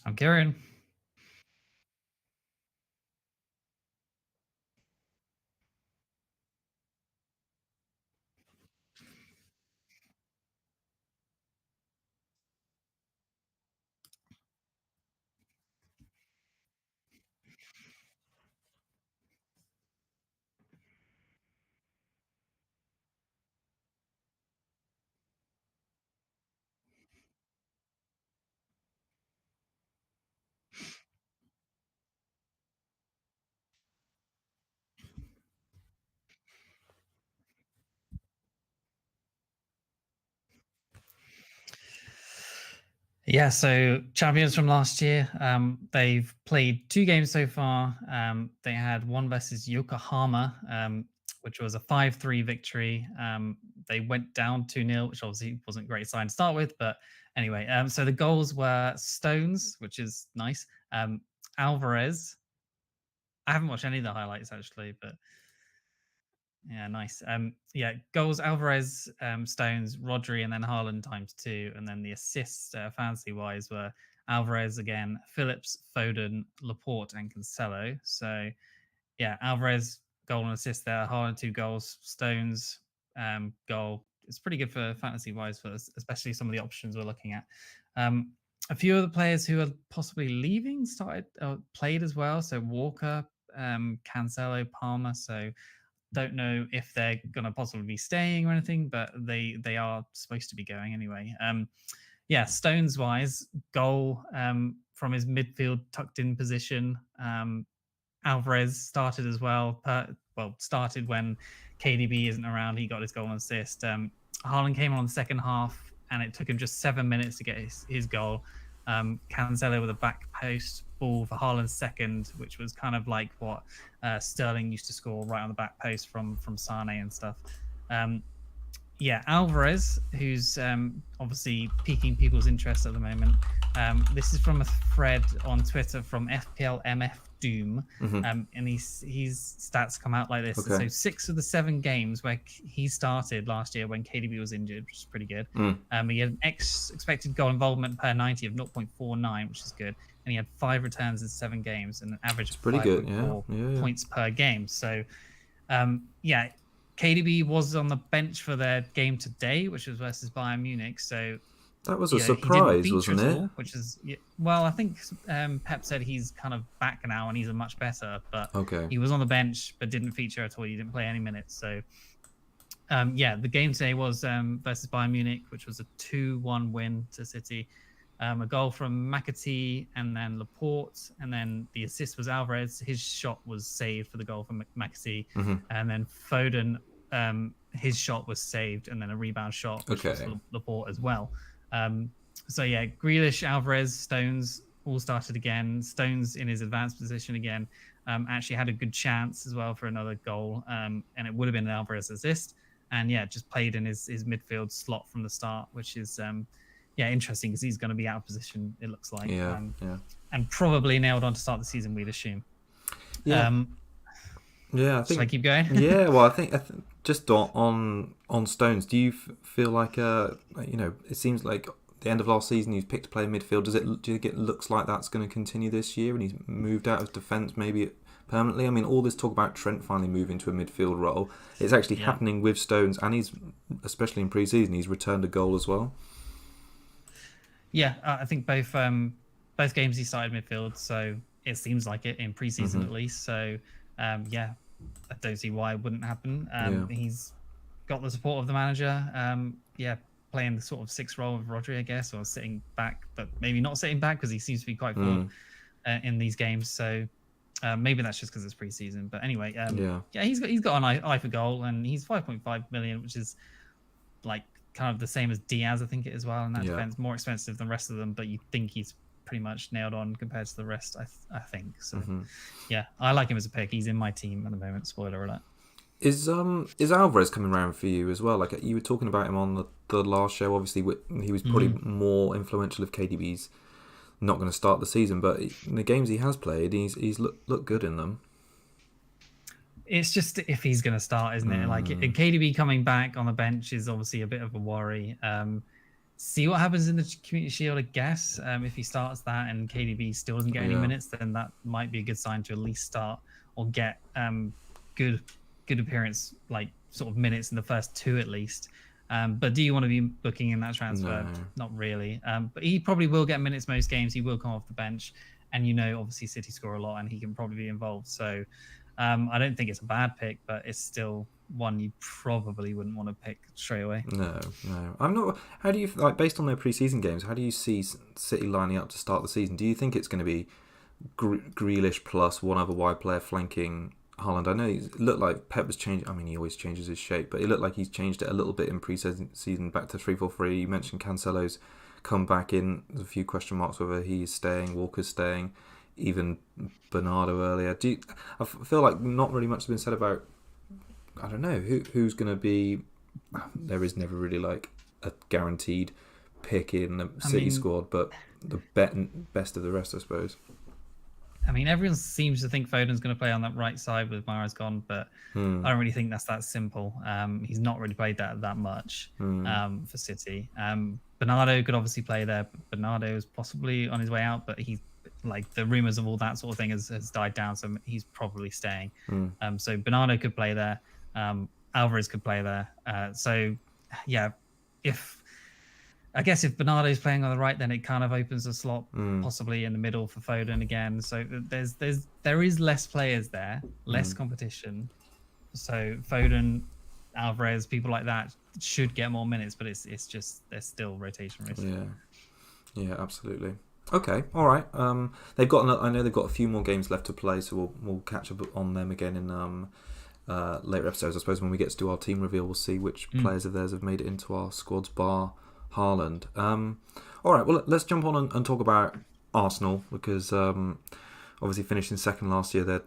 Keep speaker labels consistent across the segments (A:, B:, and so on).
A: I'm Kieran. Yeah, so champions from last year. They've played 2 games so far. They had one versus Yokohama, which was a 5-3 victory. They went down 2-0, which obviously wasn't a great sign to start with. But anyway, so the goals were Stones, which is nice. Alvarez. I haven't watched any of the highlights actually, but yeah, nice. Yeah, goals Alvarez, Stones, Rodri, and then Haaland ×2, and then the assists, fancy wise, were Alvarez again, Phillips, Foden, Laporte, and Cancelo. So yeah, Alvarez goal and assist there, Haaland 2 goals, Stones goal. It's pretty good for fantasy wise for us, especially some of the options we're looking at. A few of the players who are possibly leaving started played as well. So Walker, Cancelo, Palmer. So don't know if they're going to possibly be staying or anything, but they are supposed to be going anyway. Yeah, Stones wise, goal from his midfield tucked in position. Alvarez started as well. Started when KDB isn't around. He got his goal and assist. Haaland came on the second half, and it took him just 7 minutes to get his goal. Cancelo with a back post ball for Haaland's second, which was kind of like what Sterling used to score right on the back post from Sane and stuff. Yeah, Alvarez, who's obviously piquing people's interest at the moment. This is from a thread on Twitter from FPL MF Doom, and his stats come out like this.
B: Okay.
A: So 6 of the 7 games where he started last year when KDB was injured, which is pretty good. He had an expected goal involvement per 90 of 0.49, which is good, and he had 5 returns in 7 games and an average of 5.4 points per game. So, yeah. KDB was on the bench for their game today, which was versus Bayern Munich. So
B: that was a surprise, wasn't it?
A: All, which is well, I think Pep said he's kind of back now and he's a much better. But he was on the bench but didn't feature at all. He didn't play any minutes. So yeah, the game today was versus Bayern Munich, which was a 2-1 win to City. A goal from McAtee and then Laporte, and then the assist was Alvarez. His shot was saved for the goal from McAtee, and then Foden, his shot was saved, and then a rebound shot, which was Laporte as well. So yeah, Grealish, Alvarez, Stones all started again. Stones in his advanced position again, actually had a good chance as well for another goal, and it would have been an Alvarez assist. And yeah, just played in his midfield slot from the start, which is yeah, interesting because he's going to be out of position, it looks like. And probably nailed on to start the season, we'd assume.
B: Yeah. I think.
A: Should I keep going?
B: Yeah, well, I think just on Stones, do you feel like it seems like the end of last season he's picked to play midfield. Do you think it looks like that's going to continue this year and he's moved out of defence maybe permanently? I mean, all this talk about Trent finally moving to a midfield role, it's actually happening with Stones, and he's, especially in pre-season, he's returned a goal as well.
A: Yeah, I think both games he started midfield, so it seems like it in preseason at least. So yeah, I don't see why it wouldn't happen. He's got the support of the manager. Yeah, playing the sort of 6th role of Rodri, I guess, or sitting back, but maybe not sitting back because he seems to be quite full in these games. So maybe that's just because it's preseason. But anyway, yeah, he's got an eye for goal, and he's 5.5 million, which is like kind of the same as Diaz, I think it as well, and that defense more expensive than the rest of them, but you think he's pretty much nailed on compared to the rest, I think. So yeah, I like him as a pick. He's in my team at the moment, spoiler alert.
B: Is Alvarez coming around for you as well? Like you were talking about him on the last show, obviously he was probably more influential if KDB's not going to start the season, but in the games he has played, he's looked good in them.
A: It's just if he's going to start, isn't it? Like KDB coming back on the bench is obviously a bit of a worry. see what happens in the Community Shield, I guess. If he starts that and KDB still doesn't get any minutes, then that might be a good sign to at least start or get good appearance, like sort of minutes in the first 2 at least. But do you want to be booking in that transfer?
B: No.
A: Not really. But he probably will get minutes most games. He will come off the bench, and obviously City score a lot, and he can probably be involved. So I don't think it's a bad pick, but it's still one you probably wouldn't want to pick straight away.
B: No. I'm not. How do you based on their preseason games? How do you see City lining up to start the season? Do you think it's going to be Grealish plus one other wide player flanking Haaland? I know it looked like Pep was changing. I mean, he always changes his shape, but it looked like he's changed it a little bit in pre-season back to 3-4-3. You mentioned Cancelo's come back in. There's a few question marks whether he's staying, Walker's staying, even Bernardo earlier. I feel like not really much has been said about. I don't know who's going to be. There is never really like a guaranteed pick in the City squad, but the best of the rest, I suppose.
A: I mean, everyone seems to think Foden's going to play on that right side with Mahrez gone, but I don't really think that's that simple. He's not really played that much for City. Bernardo could obviously play there. Bernardo is possibly on his way out, but he's like the rumours of all that sort of thing has died down, so he's probably staying. So Bernardo could play there. Alvarez could play there. So yeah, I guess if Bernardo's playing on the right, then it kind of opens a slot possibly in the middle for Foden again. So there is less players there, less competition. So Foden, Alvarez, people like that should get more minutes, but it's just there's still rotation risk.
B: Yeah, absolutely. Okay, all right. They've got I know they've got a few more games left to play, so we'll catch up on them again in later episodes. I suppose when we get to do our team reveal, we'll see which players of theirs have made it into our squads, bar Haaland. All right, well, let's jump on and talk about Arsenal, because obviously finishing second last year, they're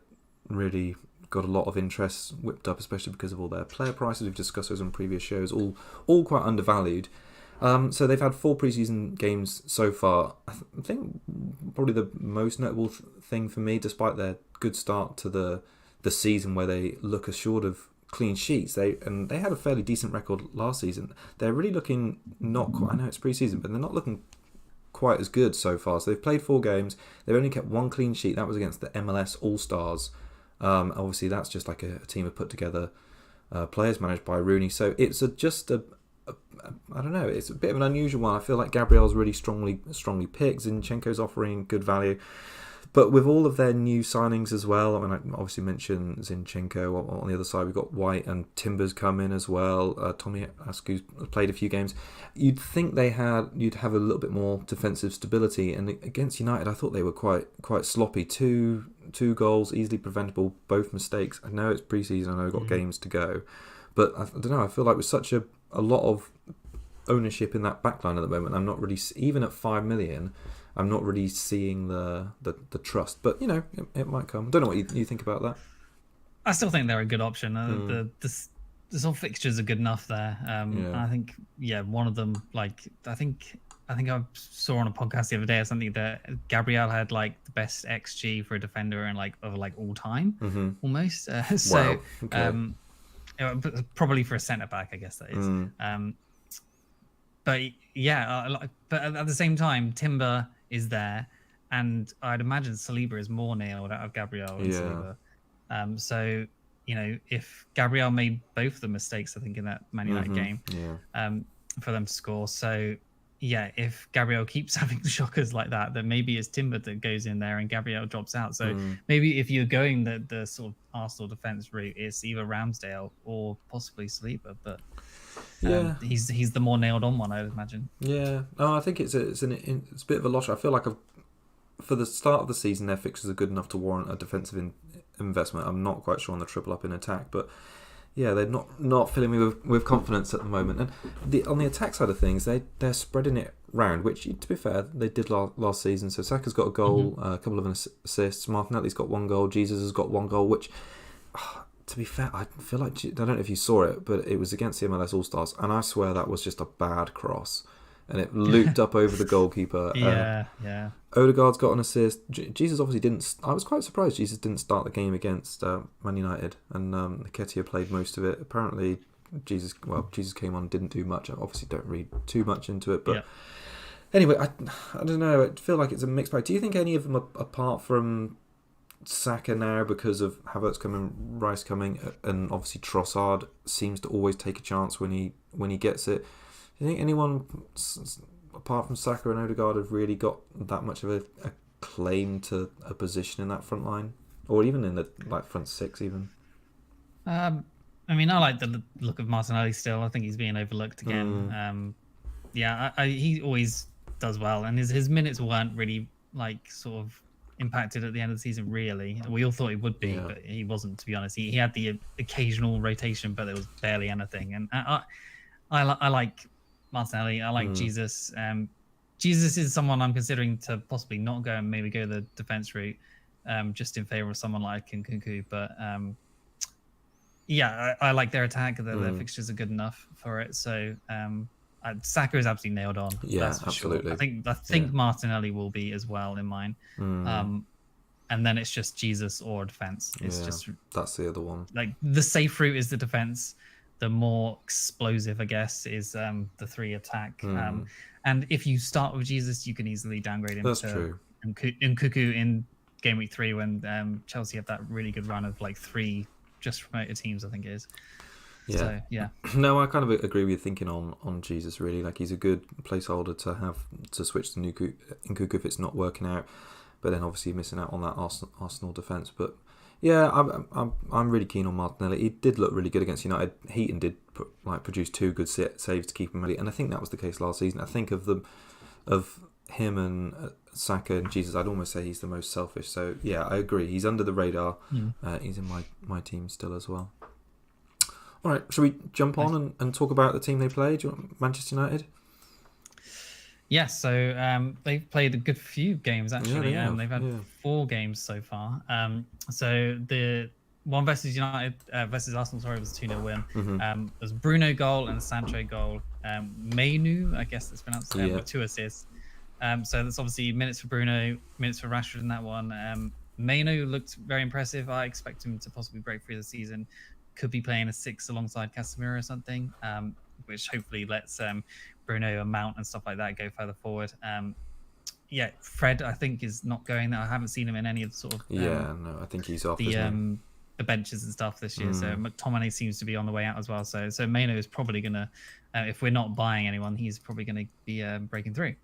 B: really got a lot of interest whipped up, especially because of all their player prices. We've discussed those on previous shows, all quite undervalued. So they've had 4 preseason games so far. I think probably the most notable thing for me, despite their good start to the season where they look assured of clean sheets, they had a fairly decent record last season. They're really looking not quite, I know it's pre-season, but they're not looking quite as good so far. So they've played 4 games. They've only kept 1 clean sheet. That was against the MLS All-Stars. Obviously, that's just like a team of put together players managed by Rooney. So it's I don't know. It's a bit of an unusual one. I feel like Gabriel's really strongly picked. Zinchenko's offering good value. But with all of their new signings as well, I mean, I obviously mentioned Zinchenko. On the other side, we've got White and Timbers come in as well. Tommy Asku's played a few games. You'd think you'd have a little bit more defensive stability. And against United, I thought they were quite sloppy. Two goals, easily preventable, both mistakes. I know it's pre-season. I know we've got games to go. But I don't know. I feel like with such a lot of ownership in that backline at the moment, I'm not really, even at 5 million, I'm not really seeing the trust. But, it might come. I don't know what you think about that.
A: I still think they're a good option. The sort of fixtures are good enough there. I think, one of them, like, I think I saw on a podcast the other day or something that Gabriel had like the best XG for a defender and of all time, almost. So,
B: wow. Okay.
A: Probably for a centre back, I guess that is. But but at the same time, Timber is there, and I'd imagine Saliba is more nailed out of Gabriel than Saliba. So if Gabriel made both the mistakes, I think in that Man United game, for them to score. So if Gabriel keeps having shockers like that, then maybe it's Timber that goes in there and Gabriel drops out. So maybe if you're going the sort of Arsenal defense route, it's either Ramsdale or possibly Saliba, but. He's the more nailed on one, I would imagine. Yeah,
B: I think it's a bit of a loss. I feel like for the start of the season, their fixtures are good enough to warrant a defensive investment. I'm not quite sure on the triple up in attack, but they're not filling me with confidence at the moment. And on the attack side of things, they're spreading it round, which to be fair, they did last season. So Saka's got a goal, a couple of assists. Martinelli's got 1 goal. Jesus has got 1 goal, which. To be fair, I feel like, I don't know if you saw it, but it was against the MLS All-Stars, and I swear that was just a bad cross, and it looped up over the goalkeeper.
A: Yeah.
B: Odegaard's got an assist. Jesus obviously didn't. I was quite surprised Jesus didn't start the game against Man United, and Nketiah played most of it. Apparently, Jesus came on, didn't do much. I obviously don't read too much into it, but
A: Yeah.
B: anyway, I don't know. I feel like it's a mixed bag. Do you think any of them, apart from Saka now because of Havertz coming, Rice coming, and obviously Trossard seems to always take a chance when he gets it? Do you think anyone apart from Saka and Odegaard have really got that much of a claim to a position in that front line, or even in the front six even?
A: I mean, I like the look of Martinelli still. I think he's being overlooked again. He always does well, and his minutes weren't really sort of impacted at the end of the season. Really, we all thought he would be, but he wasn't. To be honest, he had the occasional rotation, but there was barely anything. And I like Martinelli. I like Jesus. Jesus is someone I'm considering to possibly not go and maybe go the defense route, just in favor of someone like Nkunku. But I like their attack. Their fixtures are good enough for it. So Saka is absolutely nailed on.
B: Yeah,
A: that's for
B: absolutely.
A: Sure. I think Martinelli will be as well in mine. And then it's just Jesus or defense.
B: That's the other one.
A: Like the safe route is the defense. The more explosive, I guess, is the 3 attack. And if you start with Jesus, you can easily downgrade him.
B: That's true.
A: Nkunku in game week 3 when Chelsea have that really good run of 3 just promoted teams, I think it is.
B: Yeah.
A: So, yeah.
B: No, I kind of agree with your thinking on Jesus, really. He's a good placeholder to have to switch to Nkunku if it's not working out. But then obviously missing out on that Arsenal defence. But yeah, I'm really keen on Martinelli. He did look really good against United. Heaton did produce 2 good saves to keep him ready, and I think that was the case last season. I think of him and Saka and Jesus, I'd almost say he's the most selfish. So yeah, I agree. He's under the radar. He's in my team still as well. All right, shall we jump on and talk about the team they played? Manchester United?
A: Yes, so they've played a good few games, actually. They've had 4 games so far. So the one versus United versus Arsenal, was a 2-0 win. It was Bruno goal and a Sancho goal. Mainu, I guess that's pronounced, with 2 assists. So that's obviously minutes for Bruno, minutes for Rashford in that one. Mainu looked very impressive. I expect him to possibly break through the season. Could be playing a 6 alongside Casemiro or something, which hopefully lets Bruno and Mount and stuff like that go further forward. Fred, I think, is not going there. I haven't seen him in any of the sort of
B: I think he's off
A: the benches and stuff this year. So McTominay seems to be on the way out as well. So Maino is probably gonna, if we're not buying anyone, he's probably gonna be breaking through.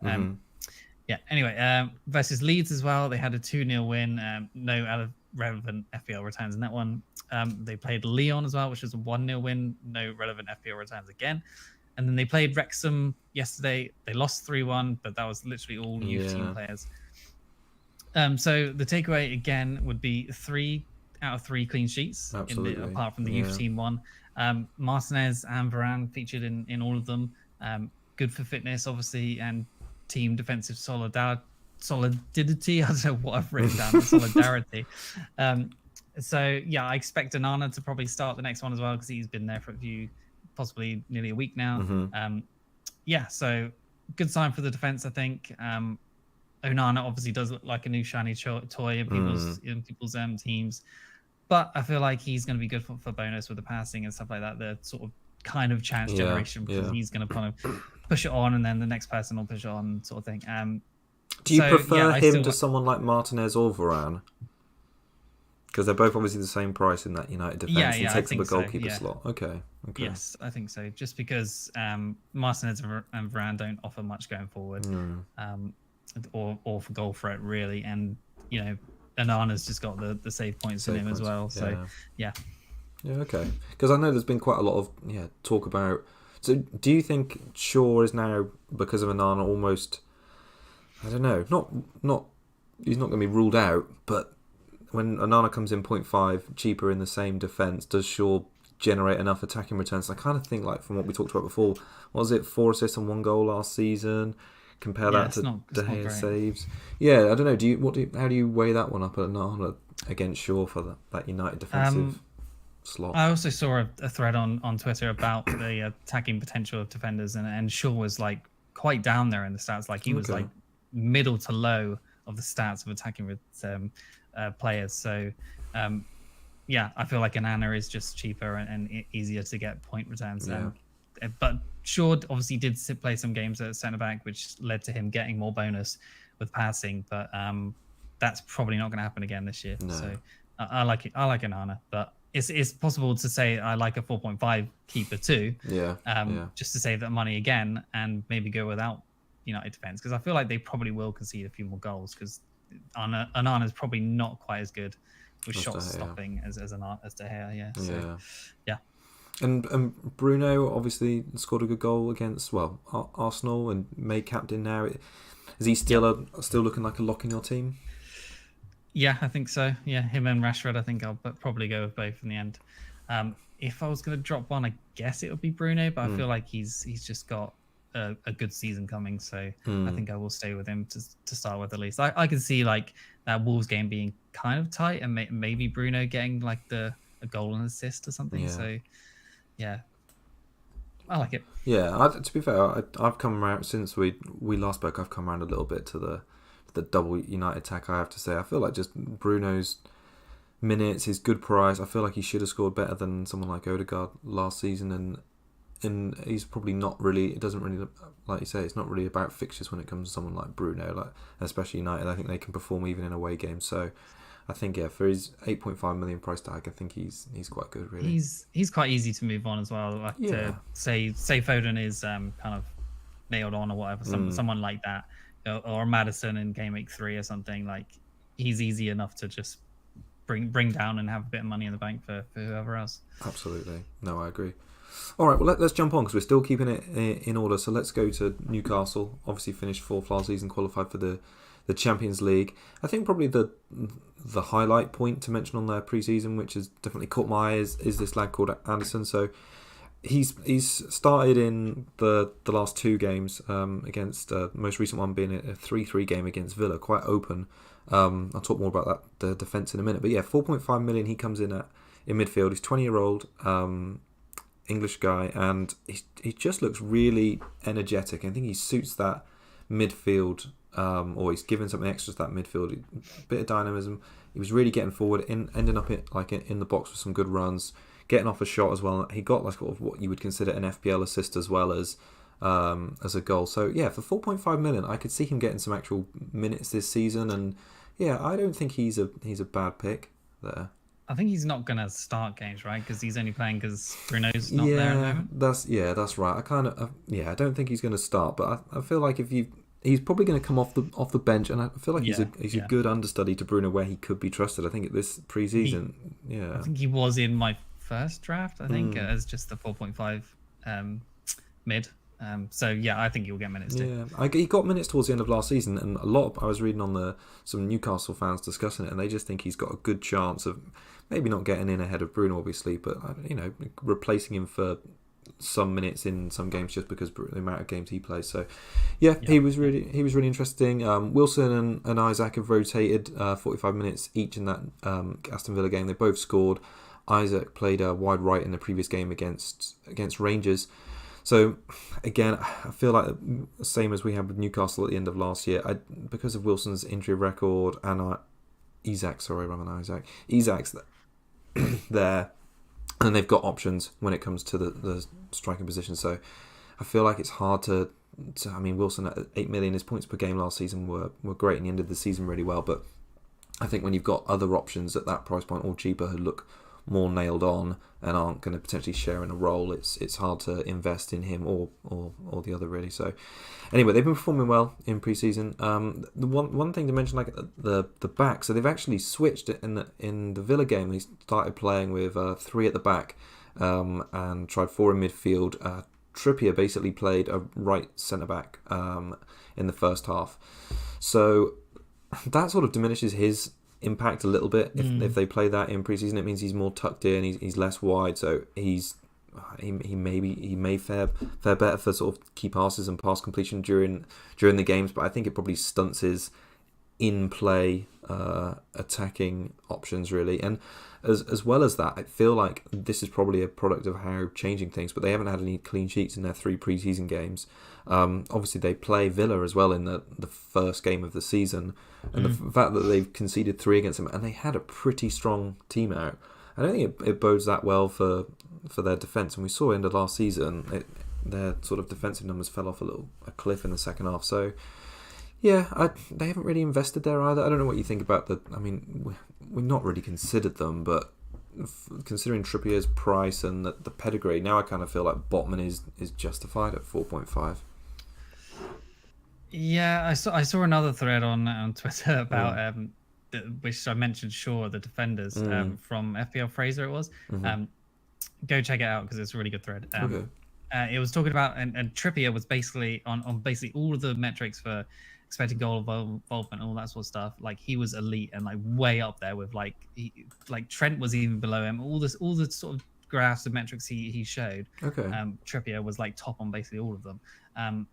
A: Anyway, versus Leeds as well, they had a 2-0 win. No relevant FPL returns in that one. They played Lyon as well, which was a 1-0 win. No relevant FPL returns again. And then they played Wrexham yesterday. They lost 3-1, but that was literally all youth team players. So the takeaway again would be 3 out of 3 clean sheets, apart from the youth team one. Martinez and Varane featured in all of them. Good for fitness, obviously, and team defensive solidity. I don't know what I've written down. Solidarity. So I expect Onana to probably start the next one as well because he's been there for possibly nearly a week now. So good sign for the defense, I think. Onana obviously does look like a new shiny toy in people's teams, but I feel like he's going to be good for bonus with the passing and stuff like that. The sort of kind of chance generation because he's going to kind of push it on, and then the next person will push it on, sort of thing.
B: Do you prefer him to someone like Martinez or Varane? Because they're both obviously the same price in that United defence and takes up a goalkeeper slot. Okay.
A: Yes, I think so. Just because Martinez and Varane don't offer much going forward, or for goal threat really, and Onana's just got the save points in him as well. So yeah,
B: okay. Because I know there's been quite a lot of talk about. So do you think Shaw is now, because of Onana, almost? I don't know. Not he's not going to be ruled out, but when Onana comes in 0.5 cheaper in the same defence, does Shaw generate enough attacking returns? I kind of think, from what we talked about before, was it 4 assists and 1 goal last season? Compare that to De Gea saves. Yeah, I don't know. How do you weigh that one up at Onana against Shaw for that United defensive slot?
A: I also saw a thread on Twitter about the attacking potential of defenders, and Shaw was quite down there in the stats. He was middle to low of the stats of attacking with players. So yeah, I feel like Anana is just cheaper and easier to get point returns.
B: Yeah.
A: But Shaw obviously did play some games at centre back, which led to him getting more bonus with passing. But that's probably not going to happen again this year.
B: No.
A: So I like it. I like Anana, but it's possible to say I like a 4.5 keeper too.
B: Yeah.
A: Just to save that money again and maybe go without United defense, because I feel like they probably will concede a few more goals because Anana is probably not quite as good with shot stopping as De Gea. Yeah. So, yeah.
B: And Bruno obviously scored a good goal against Arsenal and made captain now. Is he still looking like a lock in your team?
A: Yeah, I think so. Yeah, him and Rashford. I think I'll probably go with both in the end. If I was going to drop one, I guess it would be Bruno, but I feel like he's just got a good season coming, so I think I will stay with him to start with at least. I can see like that Wolves game being kind of tight and maybe Bruno getting like a goal and assist or something.
B: Yeah.
A: So yeah, I like it.
B: Yeah, to be fair, I've come around since we last spoke. I've come around a little bit to the double United attack. I have to say, I feel like just Bruno's minutes, his good price. I feel like he should have scored better than someone like Odegaard last season, and he's probably not really. It doesn't really, like you say, it's not really about fixtures when it comes to someone like Bruno, like especially United. I think they can perform even in away games. So I think for his 8.5 million price tag, I think he's quite good. Really,
A: he's quite easy to move on as well. Like to say Foden is kind of nailed on or whatever. Someone like that, or Maddison in game week 3 or something. Like he's easy enough to just bring down and have a bit of money in the bank for whoever else.
B: Absolutely, no, I agree. All right, well, let's jump on because we're still keeping it in order. So let's go to Newcastle. Obviously finished 4th last season, qualified for the Champions League. I think probably the highlight point to mention on their pre-season, which has definitely caught my eye, is this lad called Anderson. So he's started in the last 2 games against the most recent one being a 3-3 game against Villa, quite open. I'll talk more about the defence in a minute. But yeah, 4.5 million he comes in midfield. He's 20-year-old. English guy, and he just looks really energetic. I think he suits that midfield, or he's given something extra to that midfield, a bit of dynamism. He was really getting forward, ending up in the box with some good runs, getting off a shot as well. He got like sort of what you would consider an FPL assist as well as a goal. So yeah, for 4.5 million, I could see him getting some actual minutes this season, and yeah, I don't think he's a bad pick there.
A: I think he's not going to start games, right? Because he's only playing because Bruno's not there at the moment.
B: That's right. I don't think he's going to start, but I feel like he's probably going to come off the bench, and I feel like he's a good understudy to Bruno where he could be trusted. I think at this pre-season,
A: I think he was in my first draft. I think as just the 4.5 mid. So yeah, I think he'll get minutes too.
B: Yeah, he got minutes towards the end of last season, and I was reading on some Newcastle fans discussing it, and they just think he's got a good chance of maybe not getting in ahead of Bruno, obviously, but replacing him for some minutes in some games just because of the amount of games he plays. So yeah. he was really interesting. Wilson and Isaac have rotated 45 minutes each in that Aston Villa game. They both scored. Isaac played wide right in the previous game against Rangers. So, again, I feel like the same as we had with Newcastle at the end of last year, because of Wilson's injury record and Isaac's there, and they've got options when it comes to the striking position. So, I feel like it's hard to I mean, Wilson at 8 million, his points per game last season were great, and he ended the season really well. But I think when you've got other options at that price point or cheaper who look more nailed on and aren't going to potentially share in a role, it's hard to invest in him or the other, really. So anyway, they've been performing well in pre-season. The one thing to mention, like the back, so they've actually switched it in the Villa game. They started playing with 3 at the back and tried 4 in midfield. Trippier basically played a right centre back in the first half, so that sort of diminishes his impact a little bit if they play that in preseason. It means he's more tucked in, he's less wide, so he may fare better for sort of key passes and pass completion during the games, but I think it probably stunts his in play attacking options, really. And as well as that, I feel like this is probably a product of how changing things, but they haven't had any clean sheets in their 3 preseason games. Obviously they play Villa as well in the first game of the season, and the fact that they've conceded 3 against them, and they had a pretty strong team out, I don't think it bodes that well for their defence. And we saw in the last season, their sort of defensive numbers fell off a cliff in the second half. So, yeah, they haven't really invested there either. I don't know what you think about I mean, we've not really considered them, but considering Trippier's price and the pedigree, now I kind of feel like Botman is justified at 4.5.
A: Yeah, I saw another thread on Twitter about which I mentioned, the defenders from FPL Fraser it was. Go check it out because it's a really good thread.
B: Okay.
A: It was talking about and Trippier was basically on basically all of the metrics for expected goal involvement and all that sort of stuff. Like he was elite and like way up there with like Trent was even below him. All the sort of graphs and metrics he showed.
B: Okay.
A: Trippier was like top on basically all of them.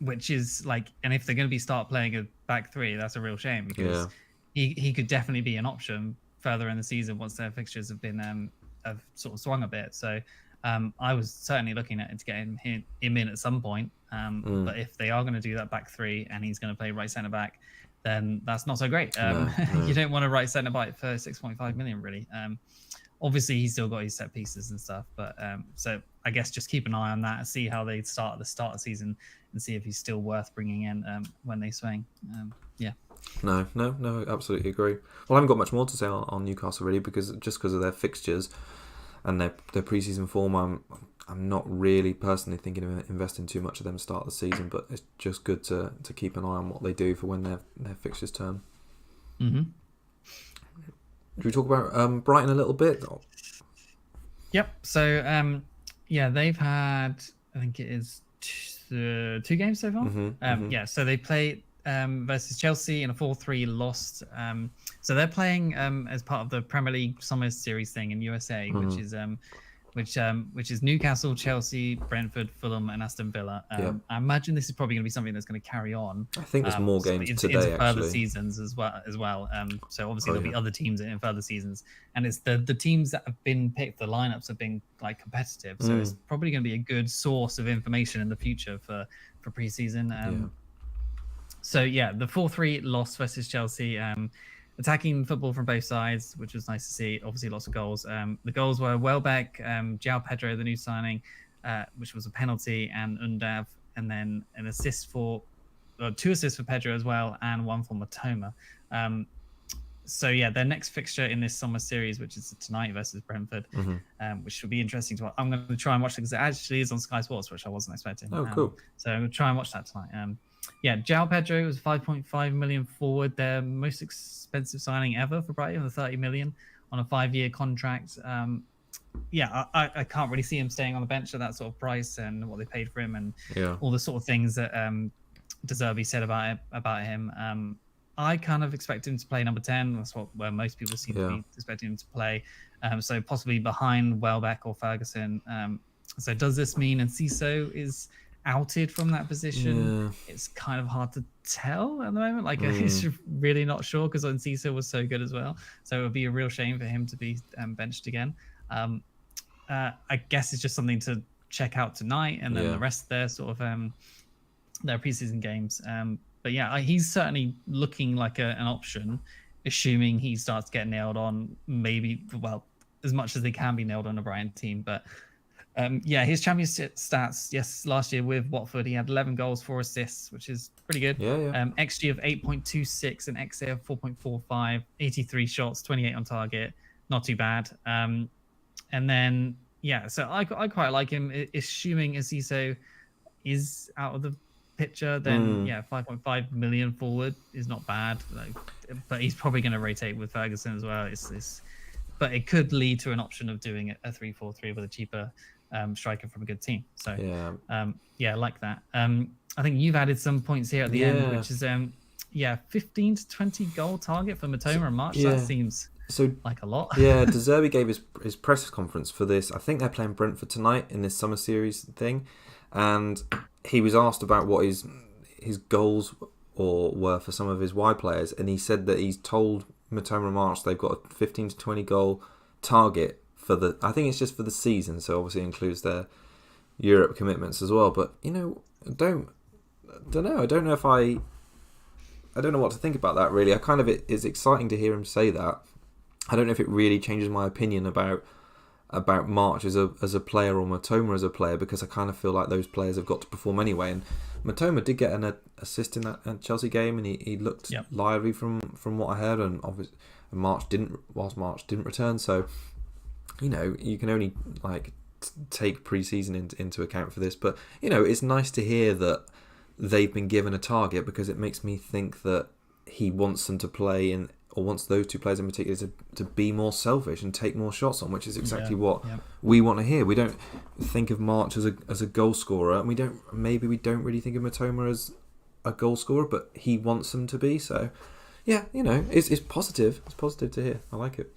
A: Which is like, and if they're going to start playing a back three, that's a real shame because he could definitely be an option further in the season once their fixtures have been have sort of swung a bit. So I was certainly looking at it to get him in at some point. But if they are going to do that back three and he's going to play right centre back, then that's not so great.
B: No.
A: You don't want to right centre back for 6.5 million really. Obviously he's still got his set pieces and stuff, but so I guess just keep an eye on that and see how they start at the start of the season and see if he's still worth bringing in when they swing. No,
B: absolutely agree. Well, I haven't got much more to say on Newcastle really because of their fixtures and their pre-season form. I'm not really personally thinking of investing too much of them to start the season, but it's just good to keep an eye on what they do for when their fixtures turn.
A: Mm-hmm.
B: Should we talk about Brighton a little bit?
A: Yep. So they've had, I think it is 2 games so far. Yeah, so they played versus Chelsea in a 4-3 lost. So they're playing as part of the Premier League Summer Series thing in USA, which is Newcastle, Chelsea, Brentford, Fulham, and Aston Villa. I imagine this is probably going to be something that's going to carry on.
B: I think there's more games today,
A: into further
B: actually.
A: Seasons as well. So obviously there'll be other teams in further seasons, and it's the teams that have been picked. The lineups have been like competitive, so it's probably going to be a good source of information in the future for pre-season. So yeah, the 4-3 loss versus Chelsea. Attacking football from both sides, which was nice to see. Obviously, lots of goals. The goals were Welbeck, João Pedro, the new signing, which was a penalty, and Undav, and then an assist 2 assists for Pedro as well, and 1 for Matoma. So yeah, their next fixture in this summer series, which is tonight versus Brentford, which should be interesting to watch. I'm going to try and watch it because it actually is on Sky Sports, which I wasn't expecting.
B: Oh, cool.
A: So I'm going to try and watch that tonight. João Pedro was 5.5 million forward, their most expensive signing ever for Brighton, the 30 million on a 5-year contract. I can't really see him staying on the bench at that sort of price and what they paid for him and all the sort of things that De Zerbi said about him. I kind of expect him to play number 10. That's where most people seem to be expecting him to play. So possibly behind Welbeck or Ferguson. So does this mean Enciso is outed from that position? It's kind of hard to tell at the moment. Like it's really not sure because Enciso was so good as well. So it would be a real shame for him to be benched again. I guess it's just something to check out tonight, and then the rest of their sort of their preseason games. But yeah, he's certainly looking like an option, assuming he starts getting nailed on. Maybe as much as they can be nailed on a Brighton team, but. His championship stats, last year with Watford, he had 11 goals, 4 assists, which is pretty good. XG of 8.26 and XA of 4.45, 83 shots, 28 on target, not too bad. And then, so I quite like him. Assuming Enciso is out of the picture, then 5.5 million forward is not bad. But he's probably going to rotate with Ferguson as well. But it could lead to an option of doing a 3-4-3 with a cheaper striker from a good team. So I like that. I think you've added some points here at the end, which is 15 to 20 goal target for Matoma in March. That seems like a lot.
B: De Zerbi gave his press conference for this. I think they're playing Brentford tonight in this summer series thing, and he was asked about what his goals were for some of his wide players, and he said that he's told Matoma and March they've got a 15 to 20 goal target for I think it's just for the season, so obviously it includes their Europe commitments as well. But I don't know what to think about that really. It's exciting to hear him say that. I don't know if it really changes my opinion about March as a player or Matoma as a player, because I kind of feel like those players have got to perform anyway. And Matoma did get an assist in that Chelsea game, and he looked lively from what I heard. And obviously, March didn't return. So, you can only take pre-season into account for this. But it's nice to hear that they've been given a target, because it makes me think that he wants them to play in, or wants those two players in particular to be more selfish and take more shots on, which is exactly what we want to hear. We don't think of March as a goal scorer, and we don't really think of Matoma as a goal scorer, but he wants them to be. So yeah, it's positive. It's positive to hear. I like it.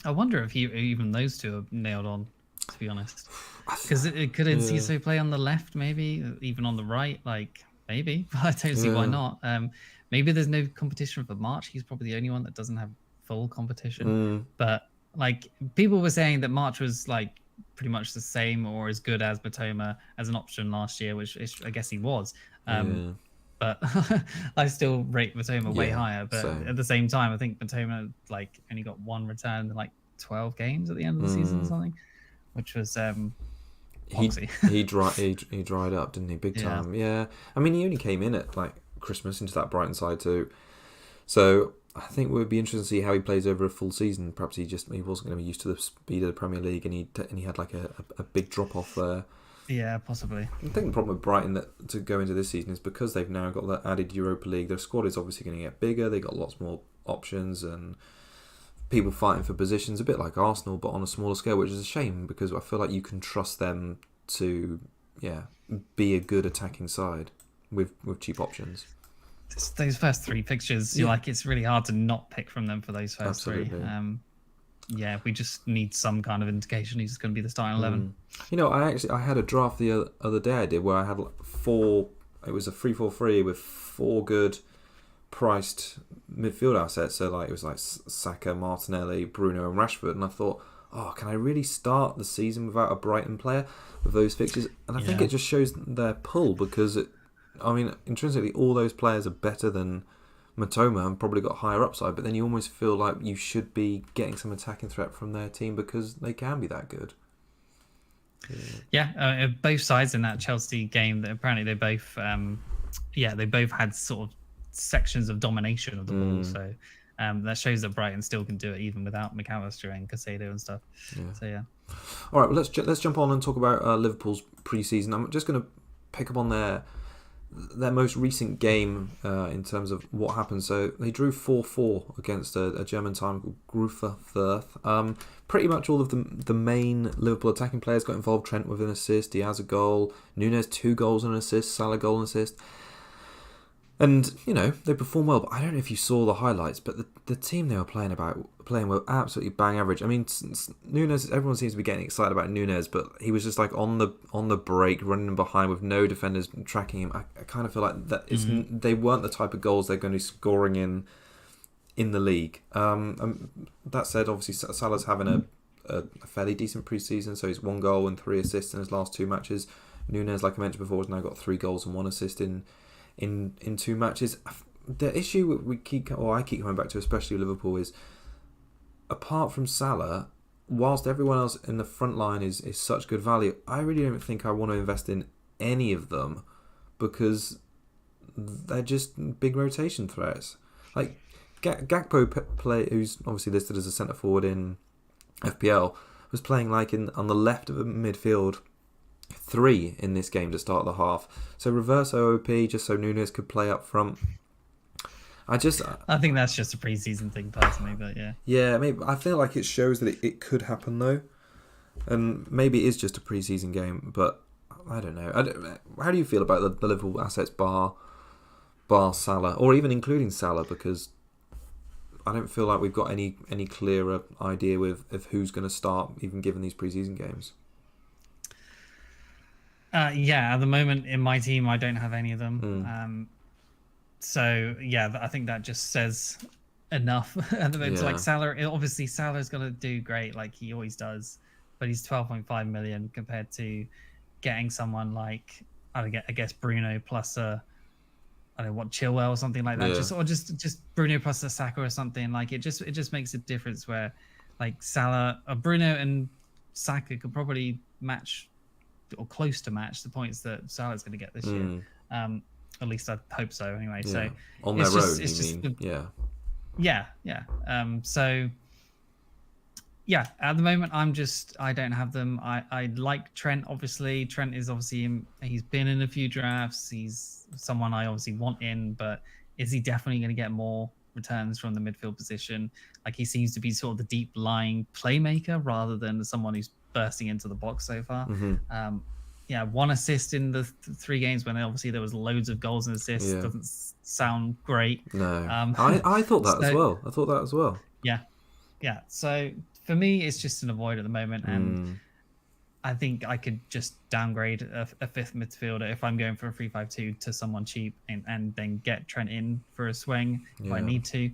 A: I wonder if even those two are nailed on, to be honest. Because could Enciso play on the left, maybe even on the right, maybe. But I don't see why not. Maybe there's no competition for March. He's probably the only one that doesn't have full competition. But people were saying that March was pretty much the same or as good as Matoma as an option last year, which I guess he was. But I still rate Matoma way higher. But at the same time, I think Matoma only got one return in 12 games at the end of the season or something, which was
B: he dried up, didn't he? Big time. Yeah. I mean, he only came in at Christmas into that Brighton side too. So I think it would be interesting to see how he plays over a full season. Perhaps he wasn't going to be used to the speed of the Premier League, and he had a big drop off there.
A: Yeah, possibly.
B: I think the problem with Brighton to go into this season is because they've now got that added Europa League. Their squad is obviously going to get bigger. They got lots more options and people fighting for positions, a bit like Arsenal, but on a smaller scale, which is a shame, because I feel like you can trust them to be a good attacking side with cheap options.
A: Those first three fixtures, it's really hard to not pick from them for those first three. We just need some kind of indication who's going to be the starting 11.
B: I had a draft the other day I did where I had four. It was a 3-4-3 with four good priced midfield assets. So it was Saka, Martinelli, Bruno, and Rashford. And I thought, can I really start the season without a Brighton player with those fixtures? And I think it just shows their pull, because intrinsically all those players are better than Matoma and probably got higher upside, but then you almost feel like you should be getting some attacking threat from their team because they can be that good.
A: Both sides in that Chelsea game, that apparently they both they both had sort of sections of domination of the ball, so that shows that Brighton still can do it even without McAllister and Casado and stuff.
B: All right, well, let's jump on and talk about Liverpool's pre-season. I'm just going to pick up on their most recent game in terms of what happened. So they drew 4-4 against a German team called Grufer Fürth. Pretty much all of the main Liverpool attacking players got involved. Trent with an assist, Diaz a goal, Nunez 2 goals and an assist, Salah goal and assist. And, they performed well, but I don't know if you saw the highlights, but the team they were playing were absolutely bang average. I mean, Nunez, everyone seems to be getting excited about Nunez, but he was just on the break, running behind with no defenders tracking him. I kind of feel like they weren't the type of goals they're going to be scoring in the league. That said, obviously Salah's having a fairly decent pre-season, so he's 1 goal and 3 assists in his last 2 matches. Nunez, like I mentioned before, has now got 3 goals and 1 assist in 2 matches. The issue I keep coming back to, especially Liverpool, is apart from Salah, whilst everyone else in the front line is such good value, I really don't think I want to invest in any of them, because they're just big rotation threats. Gakpo who's obviously listed as a centre forward in FPL, was playing on the left of a midfield 3 in this game to start the half. So reverse OOP just so Nunez could play up front. I
A: think that's just a pre-season thing personally, but
B: maybe I feel like it shows that it could happen though, and maybe it is just a pre-season game, but I don't know. How do you feel about the Liverpool assets bar Salah, or even including Salah, because I don't feel like we've got any clearer idea of who's going to start, even given these pre-season games.
A: At the moment in my team, I don't have any of them. I think that just says enough. At the moment, it's Salah. Obviously, Salah's going to do great, like he always does, but he's 12.5 million compared to getting someone like I guess Bruno plus a I don't want Chilwell or something like that.
B: Yeah.
A: Just Bruno plus Saka or something. Like it just makes a difference where like Salah or Bruno and Saka could probably match or close to match the points that Salah's going to get this year. At least I hope so. Anyway,
B: Yeah.
A: So
B: on their own, you mean?
A: Yeah. So yeah, at the moment I don't have them. I like Trent. Obviously, Trent is he's been in a few drafts. He's someone I obviously want in, but is he definitely going to get more returns from the midfield position? Like he seems to be sort of the deep lying playmaker rather than someone who's bursting into the box so far. Yeah, 1 assist in the 3 games when obviously there was loads of goals and assists. Doesn't sound great.
B: No, I thought that as well. I thought that as well.
A: Yeah. So for me, it's just an avoid at the moment, and I think I could just downgrade a 5th midfielder if I'm going for a 3-5-2 to someone cheap, and then get Trent in for a swing if I need to.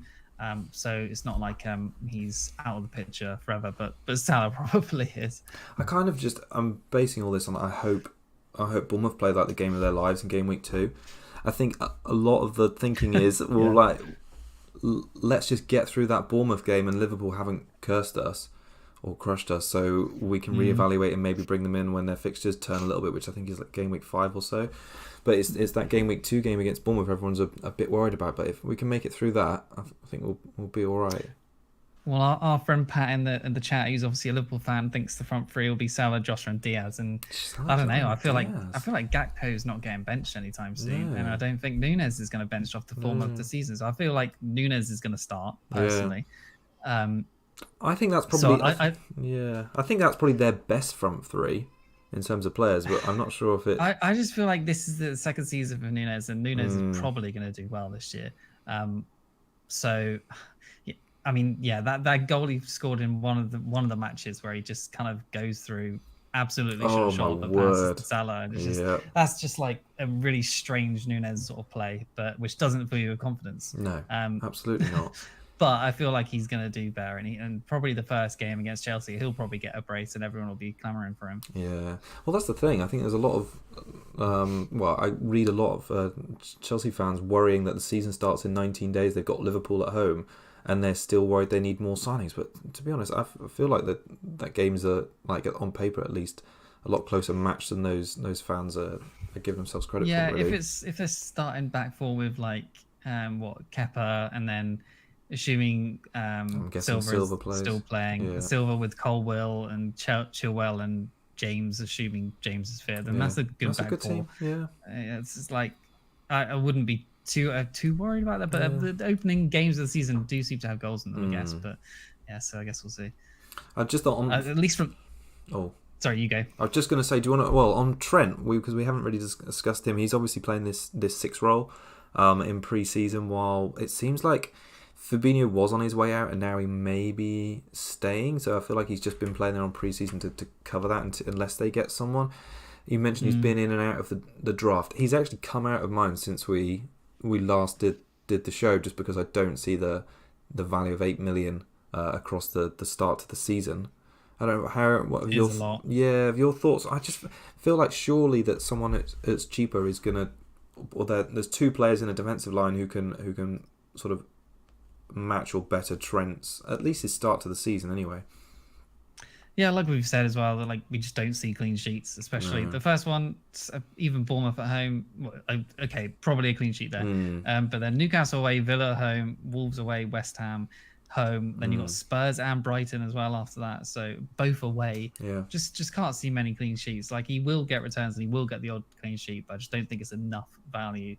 A: So it's not like he's out of the picture forever, but Salah probably is.
B: I'm basing all this on I hope Bournemouth play like the game of their lives in game week 2. I think a lot of the thinking is let's just get through that Bournemouth game and Liverpool haven't cursed us or crushed us, so we can reevaluate and maybe bring them in when their fixtures turn a little bit, which I think is like game week 5 or so. But it's that game week 2 game against Bournemouth everyone's a bit worried about. But if we can make it through that, I think we'll be all right.
A: Well, our friend Pat in the chat, who's obviously a Liverpool fan, thinks the front 3 will be Salah, Joshua, and Diaz. And I don't know. I feel like Gakpo's not getting benched anytime soon, and I don't think Nunes is going to bench off the form of the season. So I feel like Nunes is going to start personally.
B: I think that's probably I think that's probably their best front 3 in terms of players, but I'm not sure if it.
A: I just feel like this is the second season of Nunes, and Nunes is probably going to do well this year. So. I mean, that goal he scored in one of the matches where he just kind of goes through absolutely shot but passes to Salah, and that's just like a really strange Nunes sort of play, but which doesn't fill you with confidence.
B: No, absolutely not.
A: But I feel like he's going to do better, and probably the first game against Chelsea, he'll probably get a brace, and everyone will be clamoring for him.
B: Yeah, well, that's the thing. I think there's a lot of, I read a lot of Chelsea fans worrying that the season starts in 19 days. They've got Liverpool at home, and they're still worried they need more signings. But to be honest, I feel like that games are, like on paper at least, a lot closer match than those fans are giving themselves credit for. Really.
A: If they're starting back 4 with like Kepa, and then assuming Silva is still playing, Silva with Colwill and Chilwell and James, assuming James is fit, then that's a good back 4.
B: Team. Yeah,
A: it's just like I wouldn't be too worried about that, but the opening games of the season do seem to have goals in them, I guess. But so I guess we'll see.
B: I just thought
A: at least from.
B: Oh,
A: sorry, you go.
B: I was just going to say, do you want to? Well, on Trent, because we haven't really discussed him. He's obviously playing this 6 role in pre-season. While it seems like Fabinho was on his way out, and now he may be staying. So I feel like he's just been playing there on pre-season to cover that, unless they get someone. You mentioned he's been in and out of the draft. He's actually come out of mine since we last did the show, just because I don't see the value of 8 million across the start to the season. I don't know what of your thoughts. I just feel like surely that someone that's cheaper is gonna, or there's 2 players in a defensive line who can sort of match or better Trent's, at least his start to the season anyway.
A: Yeah, like we've said as well, that like we just don't see clean sheets, especially the first one. Even Bournemouth at home, okay, probably a clean sheet there. But then Newcastle away, Villa at home, Wolves away, West Ham home. Then you've got Spurs and Brighton as well after that. So both away. Yeah, just can't see many clean sheets. Like he will get returns and he will get the odd clean sheet, but I just don't think it's enough value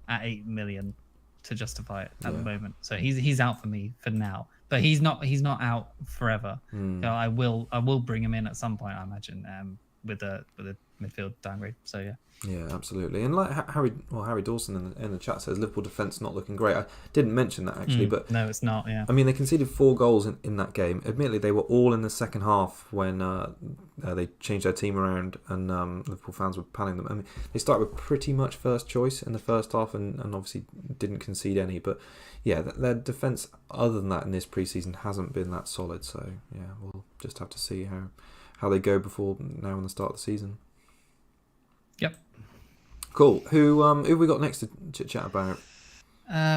A: at 8 million to justify it at the moment. So he's out for me for now. But he's not out forever. So I will bring him in at some point, I imagine, with a midfield downgrade. So yeah,
B: absolutely. And like Harry Dawson in the chat says, Liverpool defence not looking great. I didn't mention that actually, but
A: no, it's not. Yeah,
B: I mean they conceded 4 goals in that game. Admittedly, they were all in the second half when they changed their team around, and Liverpool fans were panning them. I mean, they started with pretty much first choice in the first half, and obviously didn't concede any. But yeah, their defence, other than that, in this pre-season hasn't been that solid. So yeah, we'll just have to see how they go before now and the start of the season.
A: Yep.
B: Cool. Who have we got next to chit chat about?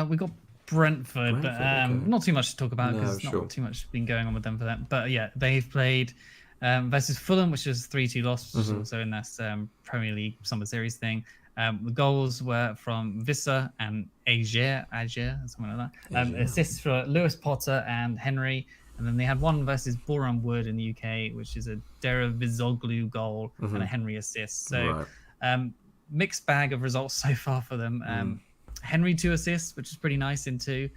A: We got Brentford, but
B: Okay.
A: not too much to talk about because
B: sure.
A: not too much been going on with them for that. But yeah, they've played versus Fulham, which is 3-2 loss, which is also in that Premier League Summer Series thing. The goals were from Visser and Ager, something like that. Assists for Lewis Potter and Henry. And then they had one versus Boreham Wood in the UK, which is a Deravizoglu goal and a Henry assist. So mixed bag of results so far for them. Henry 2 assists, which is pretty nice in 2.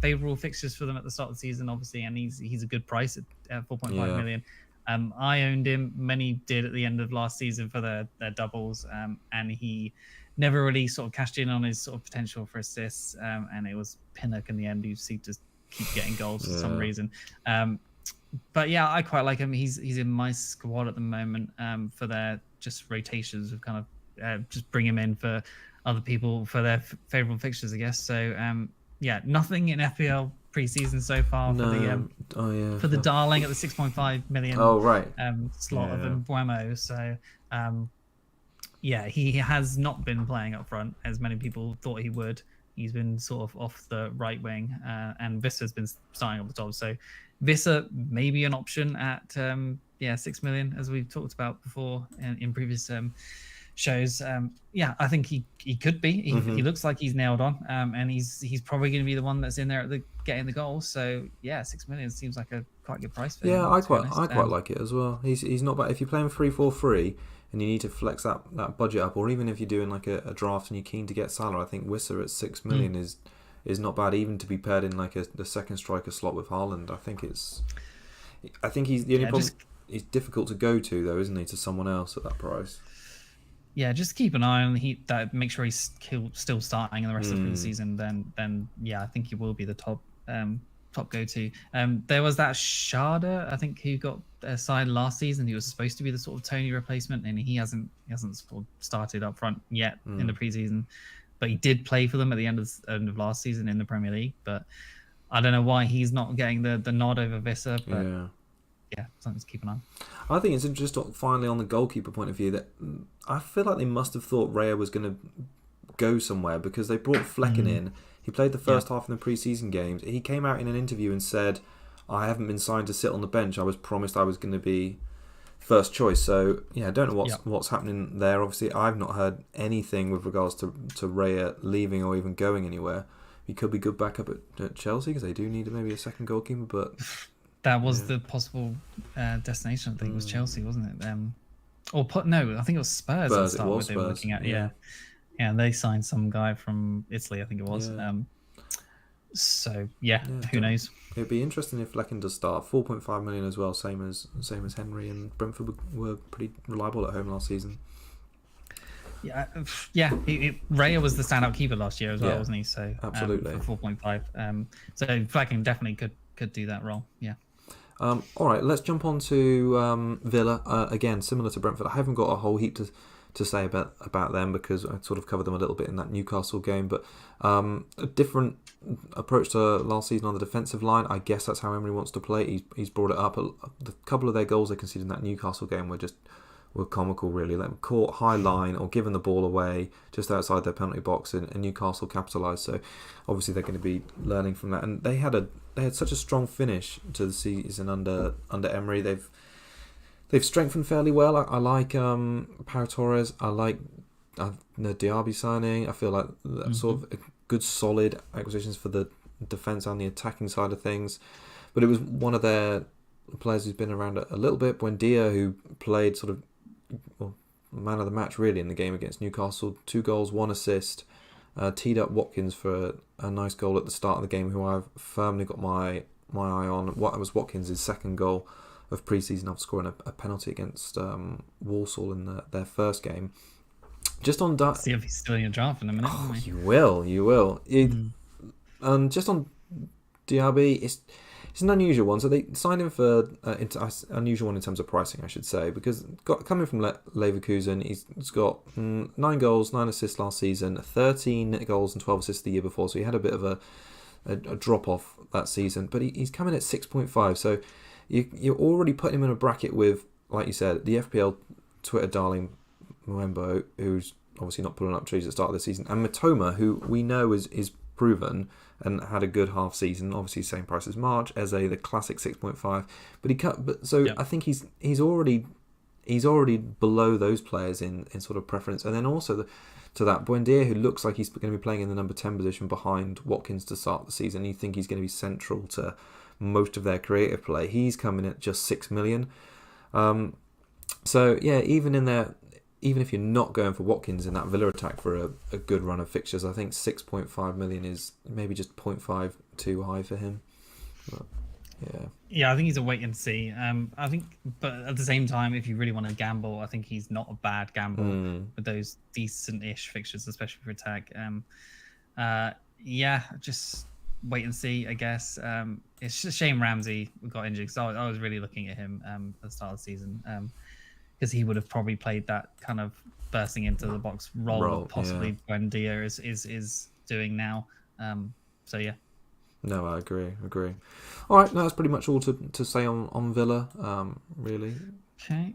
A: Favourable fixtures for them at the start of the season, obviously, and he's a good price at 4.5 million. I owned him. Many did at the end of last season for their doubles, and he never really sort of cashed in on his sort of potential for assists, and it was Pinnock in the end who seemed to keep getting goals for some reason. But yeah, I quite like him. He's in my squad at the moment for their just rotations of kind of just bring him in for other people for their favourable fixtures, I guess. So yeah, nothing in FPL pre-season so far for the darling at the 6.5 million slot of Mbuemo. So yeah, he has not been playing up front as many people thought he would. He's been sort of off the right wing, and Visser's been starting up the top. So Visser may be an option at 6 million, as we've talked about before in previous shows. Yeah, I think he could be. He looks like he's nailed on, and he's probably going to be the one that's in there at getting the goals. So yeah, 6 million seems like a quite good price for him.
B: Yeah, I quite like it as well. He's not bad if you're playing 3-4-3 and you need to flex that budget up, or even if you're doing like a draft and you're keen to get Salah. I think Visser at 6 million is not bad, even to be paired in like the second striker slot with Haaland. I think he's the only problem. He's difficult to go to though, isn't he? To someone else at that price.
A: Yeah, just keep an eye on that. Make sure he's still starting in the rest of the season. Then yeah, I think he will be the top go-to. There was that Sharda, I think, who got signed last season. He was supposed to be the sort of Tony replacement, and he hasn't sort of started up front yet in the preseason. But he did play for them at the end of last season in the Premier League. But I don't know why he's not getting the nod over Visser. But yeah, something to keep an eye on.
B: I think it's just finally on the goalkeeper point of view that I feel like they must have thought Raya was going to go somewhere, because they brought Flecken in. He played the first half in the pre-season games. He came out in an interview and said, I haven't been signed to sit on the bench. I was promised I was going to be first choice. So yeah, I don't know what's happening there. Obviously, I've not heard anything with regards to Raya leaving or even going anywhere. He could be good backup at Chelsea, because they do need maybe a second goalkeeper, but
A: that was the possible destination. I think it was Chelsea, wasn't it? I think it was Spurs at the start with they were looking at. Yeah, and they signed some guy from Italy, I think it was. So yeah, who knows?
B: It'd be interesting if Flecken does start. 4.5 million as well, same as Henry, and Brentford were pretty reliable at home last season.
A: Yeah. Raya was the standout keeper last year as well, wasn't he? So
B: absolutely
A: for 4.5. So Flecken definitely could do that role. Yeah.
B: All right, let's jump on to Villa. Again, similar to Brentford, I haven't got a whole heap to say about them, because I sort of covered them a little bit in that Newcastle game. But a different approach to last season on the defensive line. I guess that's how Emery wants to play. He's brought it up. A couple of their goals they conceded in that Newcastle game were comical, really. They were caught high line or given the ball away just outside their penalty box, and Newcastle capitalised. So obviously they're going to be learning from that. And they had such a strong finish to the season under Emery. They've strengthened fairly well. I like Pau Torres. I like the Diaby signing. I feel like that's sort of a good solid acquisitions for the defence and the attacking side of things. But it was one of their players who's been around a little bit, Buendia, who played sort of man of the match really in the game against Newcastle. 2 goals, 1 assist. Teed up Watkins for a nice goal at the start of the game, who I've firmly got my eye on. What was Watkins' second goal of pre-season after scoring a penalty against Walsall in their first game. Just on that,
A: see if he's still in your draft in a minute.
B: Oh, you will. And just on Diaby, it's an unusual one. So they signed him for unusual one in terms of pricing, I should say, because coming from Leverkusen, he's got 9 goals, 9 assists last season, 13 goals and 12 assists the year before. So he had a bit of a drop off that season, but he's coming at 6.5. So you're already putting him in a bracket with, like you said, the FPL Twitter darling Muembo, who's obviously not pulling up trees at the start of the season. And Matoma, who we know is proven and had a good half season, obviously same price as March, Eze the classic 6.5, but he cut. But so I think he's already below those players in sort of preference, and then also to that Buendia, who looks like he's going to be playing in the number 10 position behind Watkins to start the season. You think he's going to be central to most of their creative play. He's coming at just 6 million. So yeah, even if you're not going for Watkins in that Villa attack for a good run of fixtures, I think 6.5 million is maybe just 0.5 too high for him. But,
A: yeah, I think he's a wait and see. I think, but at the same time, if you really want to gamble, I think he's not a bad gamble with those decent-ish fixtures, especially for attack. Just wait and see, I guess. It's just a shame Ramsey got injured, because I was really looking at him at the start of the season, because he would have probably played that kind of bursting into the box role possibly Buendia is doing now. So yeah.
B: No, I agree. All right, that's pretty much all to say on Villa, really.
A: Okay.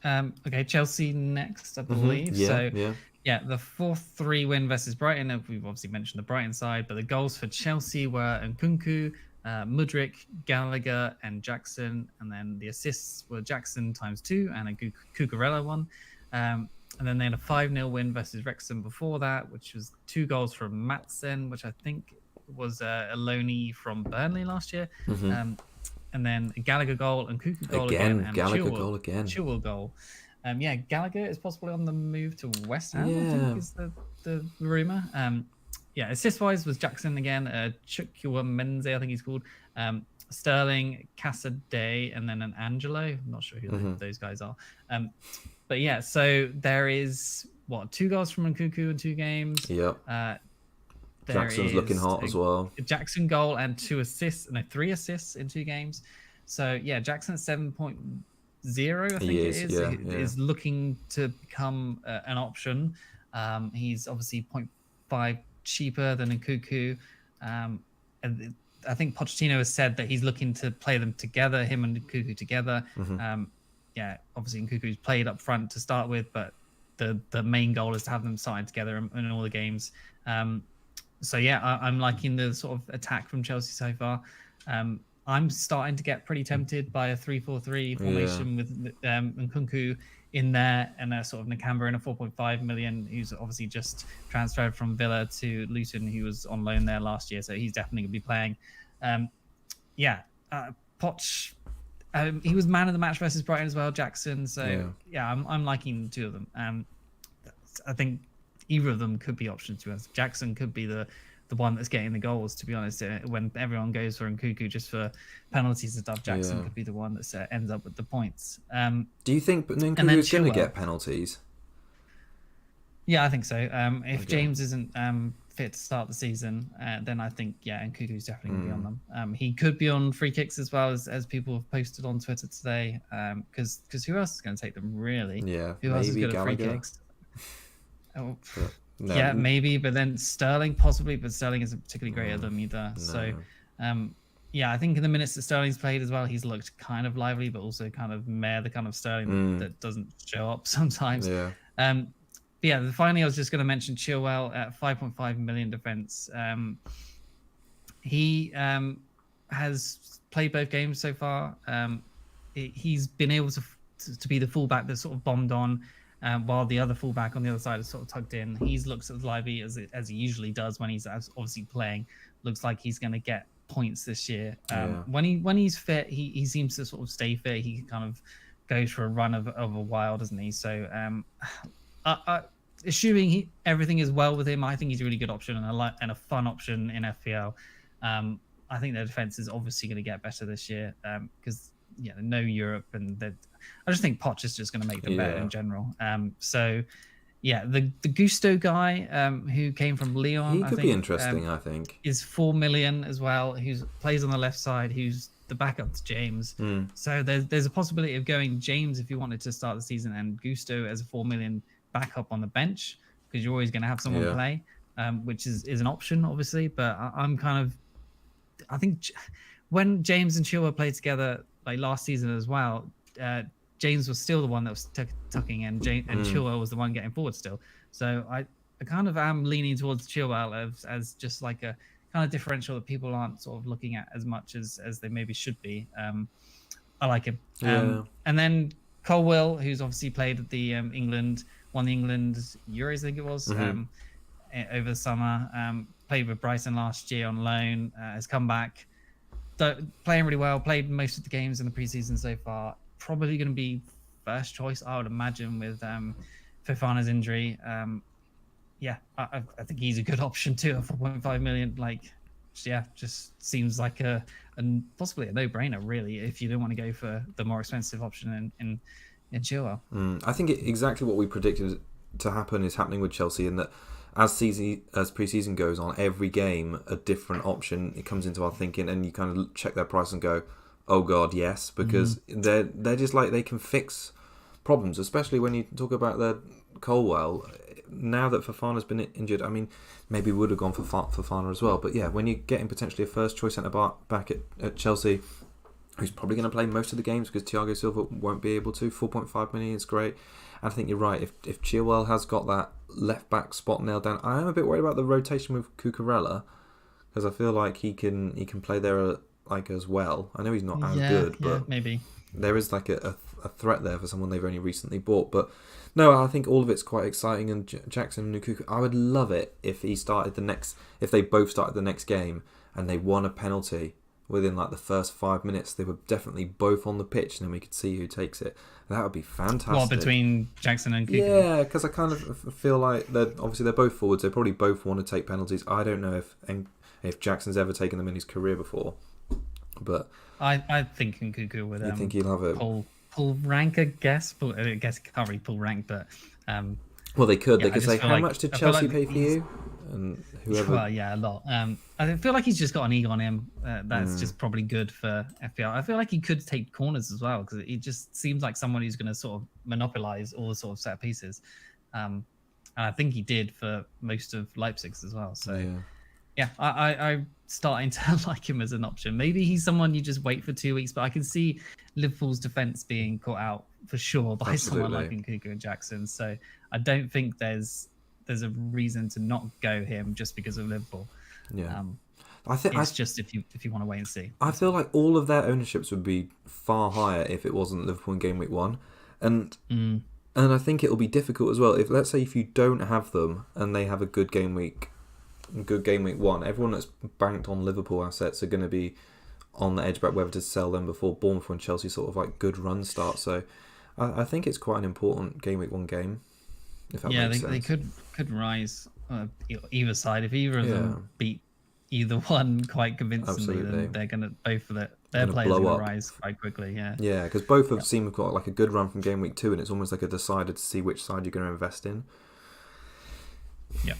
A: Okay, Chelsea next, I believe. The 4-3 win versus Brighton. We've obviously mentioned the Brighton side, but the goals for Chelsea were Nkunku, Mudryk, Gallagher, and Jackson. And then the assists were Jackson ×2 and a Cucurella one. And then they had a 5-0 win versus Wrexham before that, which was 2 goals from Maatsen, which I think was a loanee from Burnley last year. And then a Gallagher goal and Cuckoo goal again. And
B: Gallagher goal again.
A: Chilwell goal. Gallagher is possibly on the move to West Ham, I think is the rumour. Assist-wise was Jackson again, Chukwuemeka, I think he's called, Sterling, Casaday, and then an Angelo. I'm not sure who those guys are. So there is, 2 goals from Nkunku in 2 games?
B: Yep. Jackson's looking hot as well.
A: A Jackson goal and 2 assists, 3 assists in 2 games. So yeah, Jackson at 7.0, I think is looking to become an option. He's obviously 0.5 cheaper than Nkunku. And I think Pochettino has said that he's looking to play them together, him and Nkunku together. Obviously Nkunku's played up front to start with, but the main goal is to have them starting together in all the games. I'm liking the sort of attack from Chelsea so far. I'm starting to get pretty tempted by a 3-4-3 formation with Nkunku in there, and a sort of Nakamba in a 4.5 million, who's obviously just transferred from Villa to Luton, who was on loan there last year, so he's definitely going to be playing. Poch, he was man of the match versus Brighton as well, Jackson. So I'm liking the 2 of them. I think either of them could be options to us. Jackson could be the one that's getting the goals, to be honest. When everyone goes for Nkunku just for penalties and stuff, Jackson could be the one that ends up with the points.
B: Do you think Nkunku is going to get penalties?
A: Yeah, I think so. If James isn't fit to start the season, then I think, Nkunku's definitely going to be on them. He could be on free kicks as well, as people have posted on Twitter today, because who else is going to take them, really?
B: Yeah,
A: who else is good
B: Gallagher.
A: at free kicks?
B: No.
A: Maybe, but then Sterling possibly, but Sterling isn't particularly great at them either. No. So, I think in the minutes that Sterling's played as well, he's looked kind of lively, but also kind of the kind of Sterling that doesn't show up sometimes. Finally, I was just going to mention Chilwell at 5.5 million defense. He has played both games so far. He's been able to be the fullback that's sort of bombed on. While the other fullback on the other side is sort of tucked in. He looks as lively as he usually does when he's obviously playing. Looks like he's going to get points this year. When he's fit, he seems to sort of stay fit. He kind of goes for a run of a while, doesn't he? So assuming everything is well with him, I think he's a really good option and a fun option in FPL. I think their defense is obviously going to get better this year because no Europe, and I just think Poch is just going to make them better in general. The Gusto guy who came from Lyon,
B: he could be interesting. I think
A: is 4 million as well. Who plays on the left side, who's the backup to James. So there's a possibility of going James if you wanted to start the season, and Gusto as a 4 million backup on the bench, because you're always going to have someone play, which is an option, obviously. But I think when James and Chilwell played together like last season as well, James was still the one that was tucking in, and Chilwell was the one getting forward still. So I kind of am leaning towards Chilwell as just like a kind of differential that people aren't sort of looking at as much as they maybe should be. I like him.
B: Yeah.
A: And then Colwill, who's obviously played at the won the England Euros, I think it was, over the summer. Played with Brighton last year on loan, has come back, playing really well, played most of the games in the preseason so far. Probably going to be first choice, I would imagine, with Fofana's injury. Yeah, I think he's a good option too at 4.5 million. Like, yeah, just seems like a possibly a no-brainer, really, if you don't want to go for the more expensive option in Chilwell.
B: I think exactly what we predicted to happen is happening with Chelsea, in that as pre-season goes on, every game a different option it comes into our thinking, and you kind of check their price and go, oh god, yes, because they're just like, they can fix problems, especially when you talk about the Colwill. Now that Fofana's been injured, I mean, maybe we would have gone for Fofana as well. But yeah, when you're getting potentially a first choice centre back at Chelsea, who's probably going to play most of the games because Thiago Silva won't be able to, 4.5 million is great. And I think you're right. If Chilwell has got that left back spot nailed down, I am a bit worried about the rotation with Cucurella, because I feel like he can play there like as well. I know he's not as good, but
A: maybe
B: there is like a threat there for someone they've only recently bought. But no, I think all of it's quite exciting. And Jackson and Nkunku, I would love it if they both started the next game and they won a penalty within like the first 5 minutes. They were definitely both on the pitch, and then we could see who takes it. That would be fantastic.
A: What, between Jackson and Nkunku?
B: Yeah, because I kind of feel like they're both forwards. They probably both want to take penalties. I don't know if Jackson's ever taken them in his career before, but
A: I think Nkunku would.
B: You think he'll have it?
A: Pull rank, I guess. I guess he can't really pull rank, but
B: well, they could. They could say, "How
A: like,
B: much did Chelsea pay for you?" And whoever.
A: Well, yeah, a lot. I feel like he's just got an ego on him. That's just probably good for FPL. I feel like he could take corners as well, because he just seems like someone who's going to sort of monopolize all the sort of set pieces. And I think he did for most of Leipzig's as well. So yeah, I'm starting to like him as an option. Maybe he's someone you just wait for 2 weeks, but I can see Liverpool's defense being caught out for sure by someone like Nkunku and Jackson. So I don't think there's a reason to not go him just because of Liverpool. Yeah, I think it's just if you want to wait and see.
B: I feel like all of their ownerships would be far higher if it wasn't Liverpool in game week 1, and I think it'll be difficult as well. If let's say if you don't have them and they have a good game week 1, everyone that's banked on Liverpool assets are going to be on the edge about whether to sell them before Bournemouth and Chelsea sort of like good run start. So I think it's quite an important game week 1 game. If that makes sense. They
A: could rise either side. If either of them beat either one quite convincingly, then they're gonna their players are gonna rise quite quickly. Yeah,
B: because both have seemed got like a good run from game week 2, and it's almost like a decider to see which side you're going to invest in.
A: Yeah.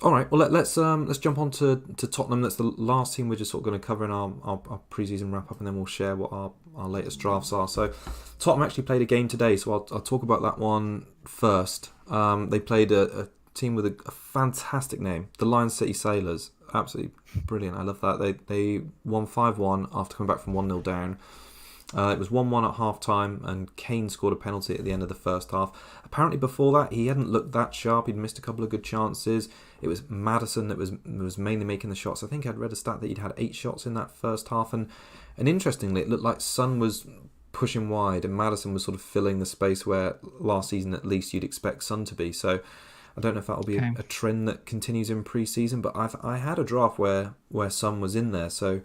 B: All right. Well, let's jump on to Tottenham. That's the last team we're just sort of going to cover in our pre-season wrap up, and then we'll share what our latest drafts are. So Tottenham actually played a game today, so I'll talk about that one first. They played a team with a fantastic name, the Lion City Sailors. Absolutely brilliant. I love that. They won 5-1 after coming back from 1-0 down. It was 1-1 at half time, and Kane scored a penalty at the end of the first half. Apparently before that he hadn't looked that sharp. He'd missed a couple of good chances. It was Maddison that was mainly making the shots. I think I'd read a stat that he'd had 8 shots in that first half, and interestingly it looked like Son was pushing wide and Maddison was sort of filling the space where last season at least you'd expect Son to be. So I don't know if that'll be a trend that continues in pre-season, but I had a draft where Son was in there, so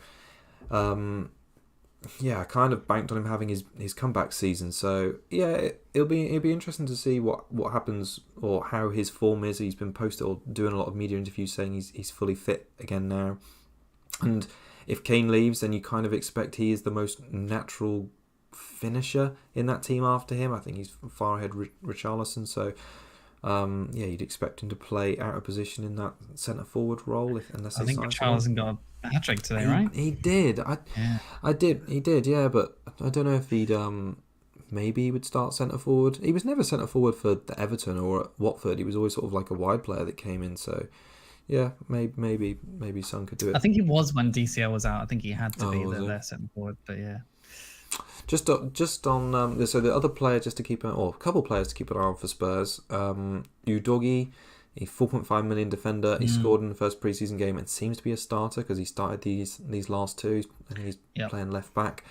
B: I kind of banked on him having his comeback season. So yeah, it'll be interesting to see what happens or how his form is. He's been posted or doing a lot of media interviews saying he's fully fit again now. And if Kane leaves, then you kind of expect he is the most natural finisher in that team after him. I think he's far ahead Richarlison. So you'd expect him to play out of position in that centre forward role. Unless I think
A: Richarlison got a hat-trick today, right?
B: He did. He did, yeah, but I don't know if he'd maybe he would start centre forward. He was never centre forward for the Everton or at Watford. He was always sort of like a wide player that came in. So yeah, maybe Son could do it.
A: I think he was when DCL was out. I think he had to be their centre forward, but yeah.
B: Just on so the other player just to keep or a couple players to keep an eye on for Spurs. Udogie, a 4.5 million defender. He scored in the first preseason game and seems to be a starter because he started these last two. I think he's playing left back.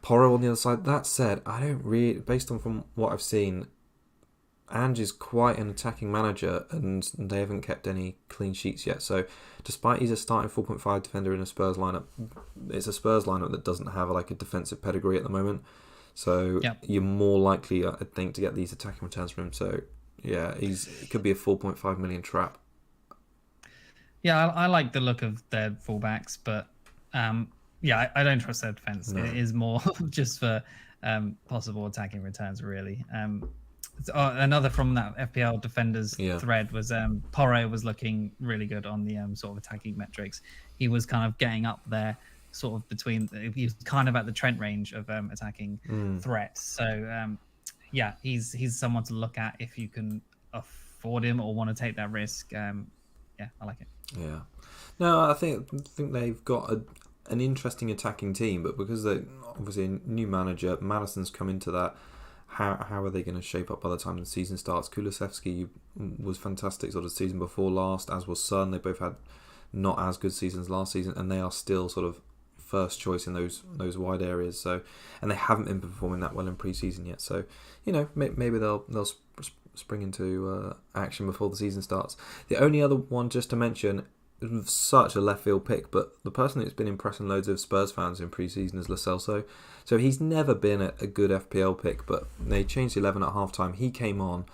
B: Porro on the other side. That said, I don't really, based on from what I've seen, Ange is quite an attacking manager and they haven't kept any clean sheets yet. So despite he's a starting 4.5 defender in a Spurs lineup, it's a Spurs lineup that doesn't have like a defensive pedigree at the moment. So you're more likely, I think, to get these attacking returns from him. So yeah, it could be a 4.5 million trap.
A: Yeah, I like the look of their fullbacks, but I don't trust their defense. No. It is more just for possible attacking returns, really. Another from that FPL defenders thread was Porro was looking really good on the sort of attacking metrics. He was kind of getting up there, sort of between. He was kind of at the Trent range of attacking threats. So he's someone to look at if you can afford him or want to take that risk. I like it.
B: Yeah, no, I think they've got an interesting attacking team, but because they obviously a new manager, Madison's come into that. How are they going to shape up by the time the season starts? Kulusevski was fantastic sort of season before last, as was Son. They both had not as good seasons last season, and they are still sort of first choice in those wide areas. So, and they haven't been performing that well in pre-season yet. So, maybe they'll spring into action before the season starts. The only other one just to mention, such a left field pick, but the person that's been impressing loads of Spurs fans in pre-season is Lo Celso. So he's never been a good FPL pick, but they changed 11 at half-time. He came on,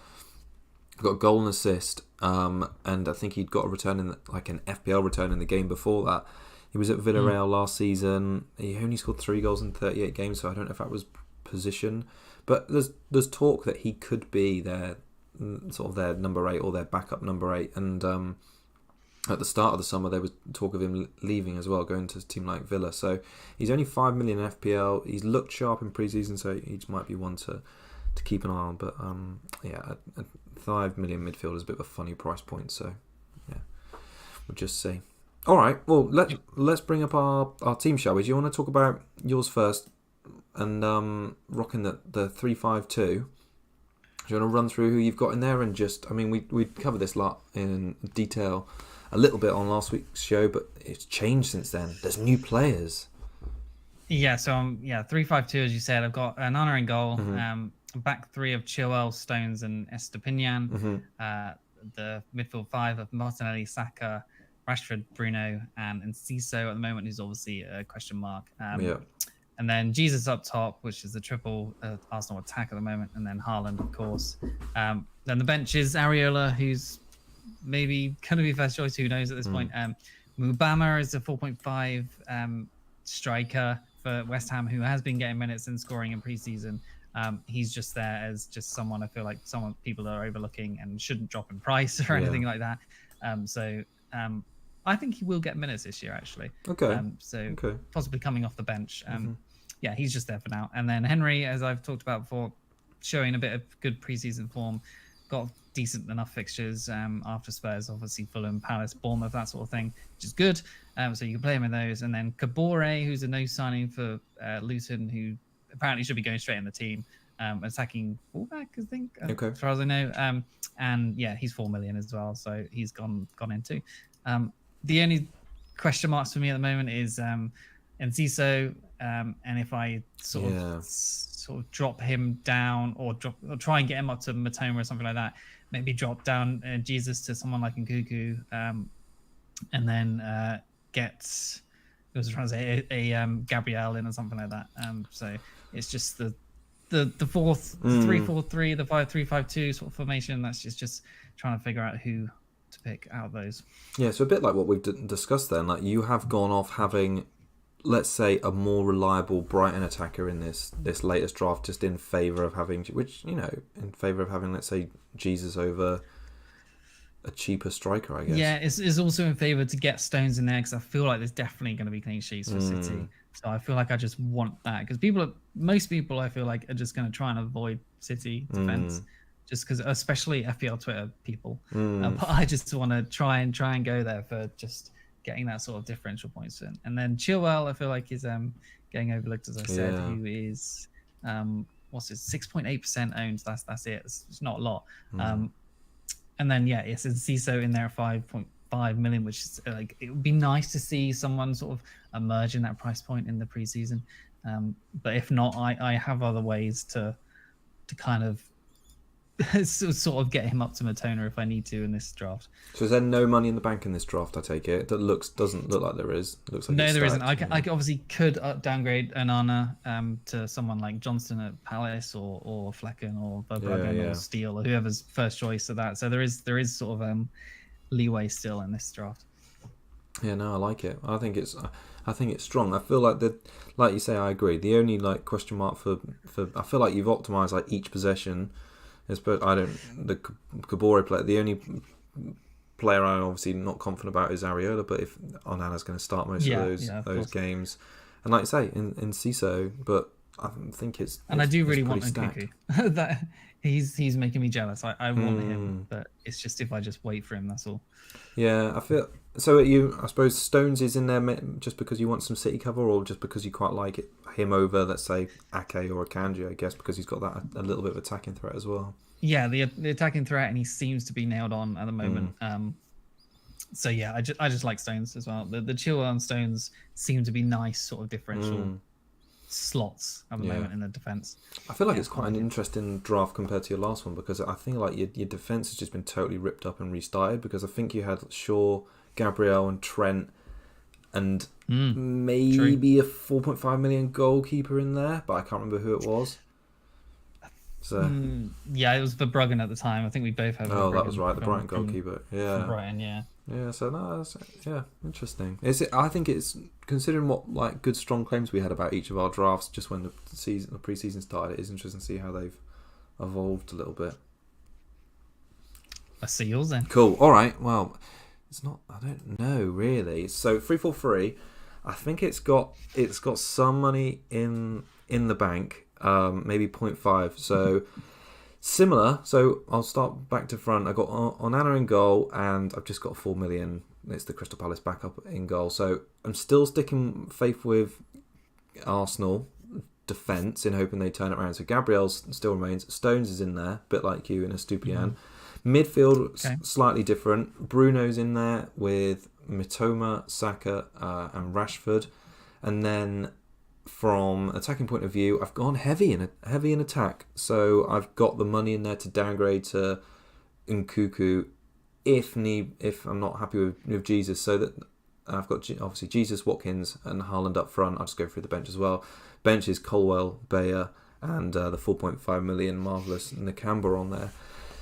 B: got a goal and assist, and I think he'd got a return an FPL return in the game before that. He was at Villarreal last season. He only scored 3 goals in 38 games, so I don't know if that was position. But there's talk that he could be their number 8 or their backup number 8, and at the start of the summer, there was talk of him leaving as well, going to a team like Villa. So he's only 5 million in FPL. He's looked sharp in pre-season, so he just might be one to keep an eye on. But a 5 million midfield is a bit of a funny price point. So yeah, we'll just see. All right, well let's bring up our team, shall we? Do you want to talk about yours first? And rocking the 3-5-2. Do you want to run through who you've got in there and just? I mean, we covered this lot in detail a little bit on last week's show, but it's changed since then. There's new players.
A: Yeah, so 3-5-2 as you said. I've got Nana in goal. Back three of Chilwell, Stones, and Estepinian. The midfield 5 of Martinelli, Saka, Rashford, Bruno, and Enciso at the moment, who's obviously a question mark. And then Jesus up top, which is the triple Arsenal attack at the moment, and then Haaland, of course. Then the bench is Areola, who's maybe going to be first choice, who knows at this point. Mubama is a 4.5 striker for West Ham, who has been getting minutes and scoring in pre-season. He's just there as just someone I feel like people are overlooking and shouldn't drop in price or anything like that. I think he will get minutes this year, actually. Possibly coming off the bench. He's just there for now. And then Henry, as I've talked about before, showing a bit of good pre-season form, got decent enough fixtures after Spurs, obviously Fulham, Palace, Bournemouth, that sort of thing, which is good. So you can play him in those. And then Kabore, who's a no signing for Luton, who apparently should be going straight in the team, attacking fullback, I think, as far as I know. He's 4 million as well, so he's gone in too. The only question marks for me at the moment is Enciso, and if I sort of drop him down or try and get him up to Matoma or something like that, maybe drop down Jesus to someone like Nkunku, and then get Gabriel in or something like that. So it's just the 4-3-4-3, the 5-3-5-2 sort of formation. That's just trying to figure out who to pick out of those. Yeah,
B: so a bit like what we've discussed then. Like you have gone off having, let's say, a more reliable Brighton attacker in this latest draft, just in favour of having, let's say, Jesus over a cheaper striker, I guess.
A: Yeah, it's also in favour to get Stones in there because I feel like there's definitely going to be clean sheets for City. So I feel like I just want that because most people I feel like are just going to try and avoid City defence. Just because, especially FPL Twitter people, but I just want to try and go there for just getting that sort of differential points in. And then Chilwell, I feel like is getting overlooked, as I said, who is what's it, 6.8% owned. That's it. It's not a lot. And then it's Ciso in there at 5.5 million, which is like, it would be nice to see someone sort of emerge in that price point in the preseason. But if not, I have other ways to kind of sort of get him up to Matona if I need to in this draft.
B: So is there no money in the bank in this draft? I take it. That doesn't look like there is. It looks like
A: no,
B: it's
A: there
B: stacked,
A: isn't. I obviously could downgrade Onana to someone like Johnston at Palace or Flecken or Verbruggen or Steele or whoever's first choice of that. So there is sort of leeway still in this draft.
B: Yeah, no, I like it. I think it's strong. I feel like like you say, I agree. The only like question mark for I feel like you've optimized like each possession. The Kabore player. The only player I'm obviously not confident about is Areola, but if Onana's going to start most of those games, and like you say, in Ciso, but I think it's
A: and I do really want
B: Nkunku.
A: That he's making me jealous. I want him, but it's just if I just wait for him, that's all.
B: Yeah, I feel so. I suppose Stones is in there just because you want some City cover, or just because you quite like him over, let's say, Ake or Akanji, I guess, because he's got that a little bit of attacking threat as well.
A: Yeah, the attacking threat, and he seems to be nailed on at the moment. So yeah, I just like Stones as well. The Chilwell and Stones seem to be nice sort of differential slots at the moment in the defense.
B: I feel like it's quite an interesting draft compared to your last one, because I think like your defense has just been totally ripped up and restarted, because I think you had Shaw, Gabriel and Trent and maybe a 4.5 million goalkeeper in there, but I can't remember who it was. So
A: it was Verbruggen at the time. I think we both had
B: Verbruggen. That was right, the Brighton goalkeeper. Yeah.
A: Brighton, yeah.
B: Yeah, so no, that's, interesting. I think it's, considering what like good strong claims we had about each of our drafts just when the preseason started, it is interesting to see how they've evolved a little bit.
A: Let's see yours then.
B: Cool. All right. Well, it's not. I don't know really. So 343. I think it's got some money in the bank. Maybe 0.5. So. Similar, so I'll start back to front. I got Onana in goal, and I've just got 4 million. It's the Crystal Palace backup in goal. So I'm still sticking faith with Arsenal defence in hoping they turn it around. So Gabriel's still remains. Stones is in there, a bit like you in Estupiñán. Midfield, slightly different. Bruno's in there with Mitoma, Saka, and Rashford. And then from attacking point of view, I've gone heavy in attack, so I've got the money in there to downgrade to Nkunku if I'm not happy with Jesus. So that I've got obviously Jesus, Watkins, and Haaland up front. I'll just go through the bench as well. Bench is Colwell, Bayer, and the 4.5 million marvellous Nakamba on there.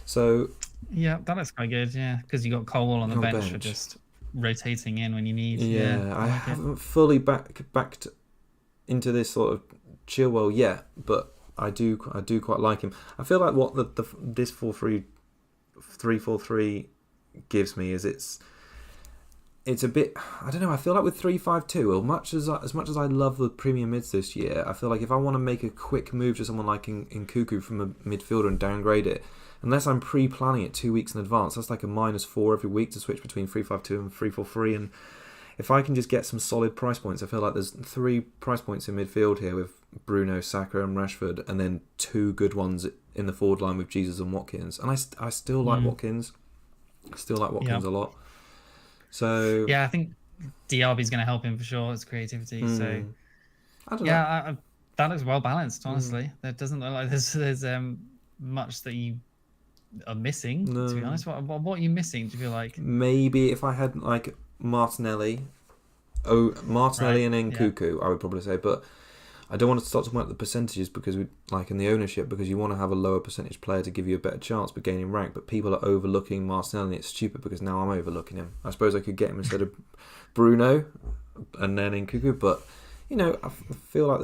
B: So
A: yeah, that looks quite good. Yeah, because you got Colwell on the bench for just rotating in when you need.
B: Yeah, I haven't fully backed into this sort of Chilwell yet, but I do quite like him. I feel like what this 3-4-3 gives me is it's a bit, I don't know, I feel like with 3-5-2, as much as I love the premium mids this year, I feel like if I want to make a quick move to someone like Nkunku from a midfielder and downgrade it, unless I'm pre-planning it 2 weeks in advance, that's like a -4 every week to switch between 3-5-2 and 3-4-3, and if I can just get some solid price points, I feel like there's 3 price points in midfield here with Bruno, Saka and Rashford, and then 2 good ones in the forward line with Jesus and Watkins. And I still like Watkins. I still like Watkins a lot. So
A: yeah, I think Diaby's going to help him for sure. His creativity. So
B: I don't know.
A: That looks well balanced. Honestly, that doesn't look like there's much that you are missing. To be honest, what are you missing? Do you feel like
B: maybe if I had like Martinelli and Nkunku, I would probably say, but I don't want to start talking about the percentages because we like in the ownership, because you want to have a lower percentage player to give you a better chance but gaining rank, but people are overlooking Martinelli, and it's stupid because now I'm overlooking him. I suppose I could get him instead of Bruno and then Nkunku, but I feel like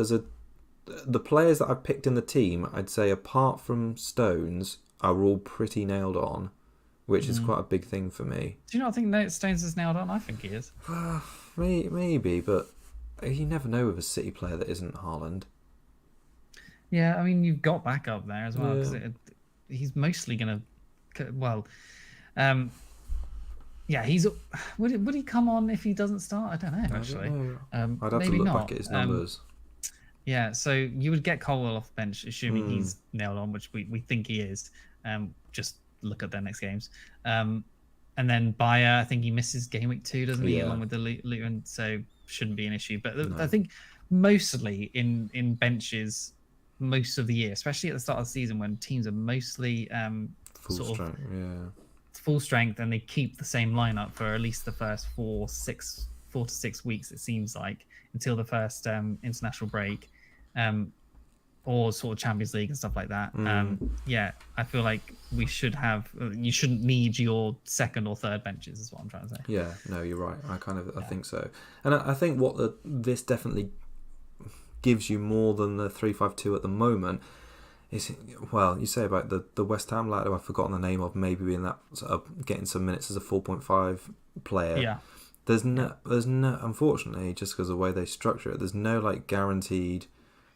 B: the players that I've picked in the team, I'd say apart from Stones, are all pretty nailed on, which is quite a big thing for me.
A: Do you not think Stones is nailed on? I think he is.
B: Maybe, but you never know with a City player that isn't Haaland.
A: Yeah, I mean, you've got backup there as well, because he's mostly going to... Well, Yeah, he's would he come on if he doesn't start? I don't know,
B: I
A: actually.
B: don't know. I'd have to
A: Maybe
B: look
A: not.
B: back at his numbers.
A: Yeah, so you would get Colwell off the bench, assuming
B: Hmm.
A: he's nailed on, which we think he is. Just look at their next games. And then Bayer, I think he misses game week 2, doesn't he,
B: Yeah.
A: along with the Luton, so shouldn't be an issue. But
B: No.
A: I think mostly in benches, most of the year, especially at the start of the season when teams are mostly
B: Full
A: sort
B: strength.
A: of
B: Yeah.
A: full strength and they keep the same lineup for at least the first 4 to 6 weeks, it seems like, until the first international break, or sort of Champions League and stuff like that. Yeah, I feel like we should have. You shouldn't need your second or third benches, is what I'm trying to say.
B: Yeah, no, you're right. I think so, and I think what this definitely gives you more than the 3-5-2 at the moment is, well, you say about the West Ham lad who I've forgotten the name of, maybe being that getting some minutes as a 4.5 player.
A: Yeah.
B: There's no, unfortunately, just because of the way they structure it, there's no like guaranteed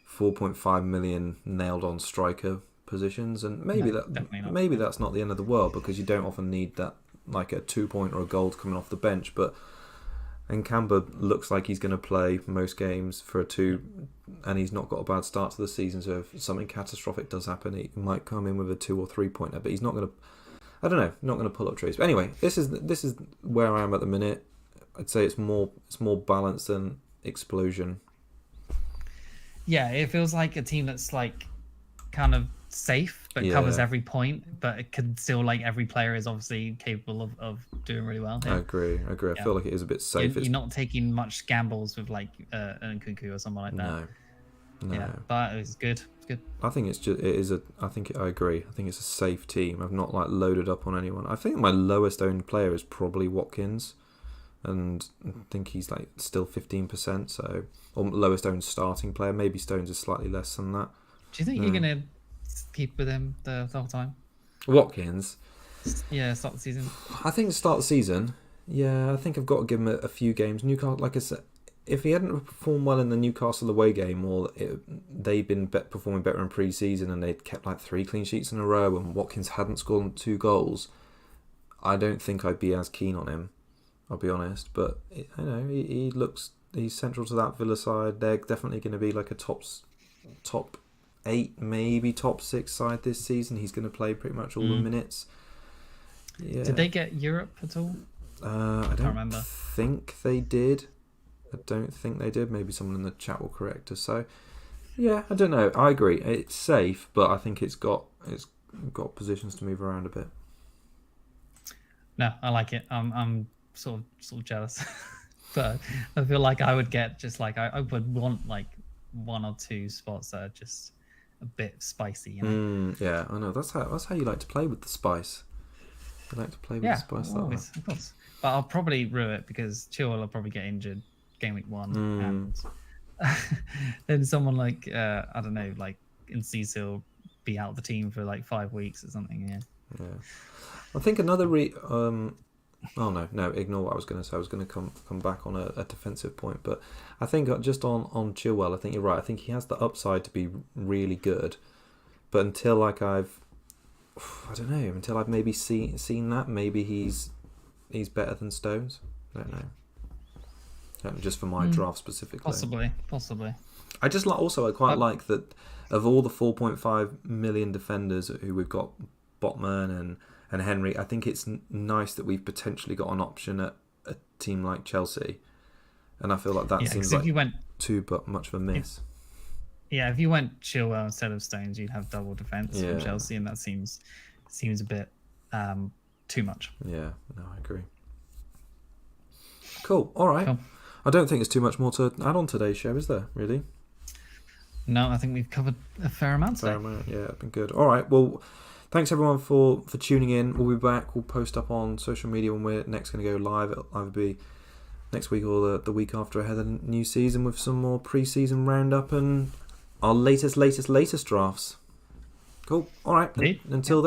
B: 4.5 million nailed on striker positions, and maybe that's not the end of the world, because you don't often need that, like a 2-point or a goal coming off the bench. But Nkamba looks like he's going to play most games for a 2, and he's not got a bad start to the season, so if something catastrophic does happen, he might come in with a 2 or 3 pointer, but he's not going to, I don't know, not going to pull up trees. But anyway, this is where I am at the minute. I'd say it's more balanced than explosion.
A: Yeah, it feels like a team that's like kind of safe but covers every point, but it can still, like, every player is obviously capable of doing really well.
B: I agree. I feel like it is a bit safe.
A: You're not taking much gambles with like Nkunku or someone like that.
B: No.
A: Yeah, but it's good. It's good.
B: I think I agree. I think it's a safe team. I've not like loaded up on anyone. I think my lowest owned player is probably Watkins, and I think he's like still 15%. So, or lowest owned starting player. Maybe Stones is slightly less than that.
A: Do you think you're gonna keep with him the whole time?
B: Watkins?
A: Yeah, start the season.
B: I think start the season. Yeah, I think I've got to give him a few games. Newcastle, like I said, if he hadn't performed well in the Newcastle away game, or they'd been performing better in pre-season and they'd kept like 3 clean sheets in a row, and Watkins hadn't scored 2 goals, I don't think I'd be as keen on him. I'll be honest, but he's central to that Villa side. They're definitely going to be like a top 8, maybe top 6 side this season. He's going to play pretty much all the minutes. Yeah.
A: Did they get Europe at all?
B: I don't
A: remember.
B: think they did. Maybe someone in the chat will correct us. So, yeah, I don't know. I agree. It's safe, but I think it's got positions to move around a bit.
A: No, I like it. I'm sort of jealous, but I feel like I would get just like I would want like 1 or 2 spots that are just a bit spicy. You know?
B: Yeah, I know. That's how you like to play with the spice. You like to play with the spice that way.
A: Of course. But I'll probably rue it because Chilwell will probably get injured game week 1, and then someone like I don't know, like in Cecil be out the team for like 5 weeks or something. Yeah.
B: I think another oh no, ignore what I was going to say. I was going to come back on a defensive point, but I think just on Chilwell, I think you're right. I think he has the upside to be really good, but until I've maybe seen that, maybe he's better than Stones. I don't know. Just for my draft specifically.
A: Possibly.
B: I just I quite like that of all the 4.5 million defenders who we've got, Botman and Henry, I think it's nice that we've potentially got an option at a team like Chelsea, and I feel like that seems like too much of a miss.
A: If you went Chilwell instead of Stones, you'd have double defence from Chelsea, and that seems a bit too much.
B: Yeah, no, I agree. Cool. All right.
A: Cool.
B: I don't think there's too much more to add on today's show, is there? Really?
A: No, I think we've covered a fair amount today.
B: Yeah, been good. All right. Well, thanks everyone for tuning in. We'll be back. We'll post up on social media when we're next going to go live. It'll either be next week or the week after ahead of the new season with some more pre-season roundup and our latest drafts. Cool. All right. Until then.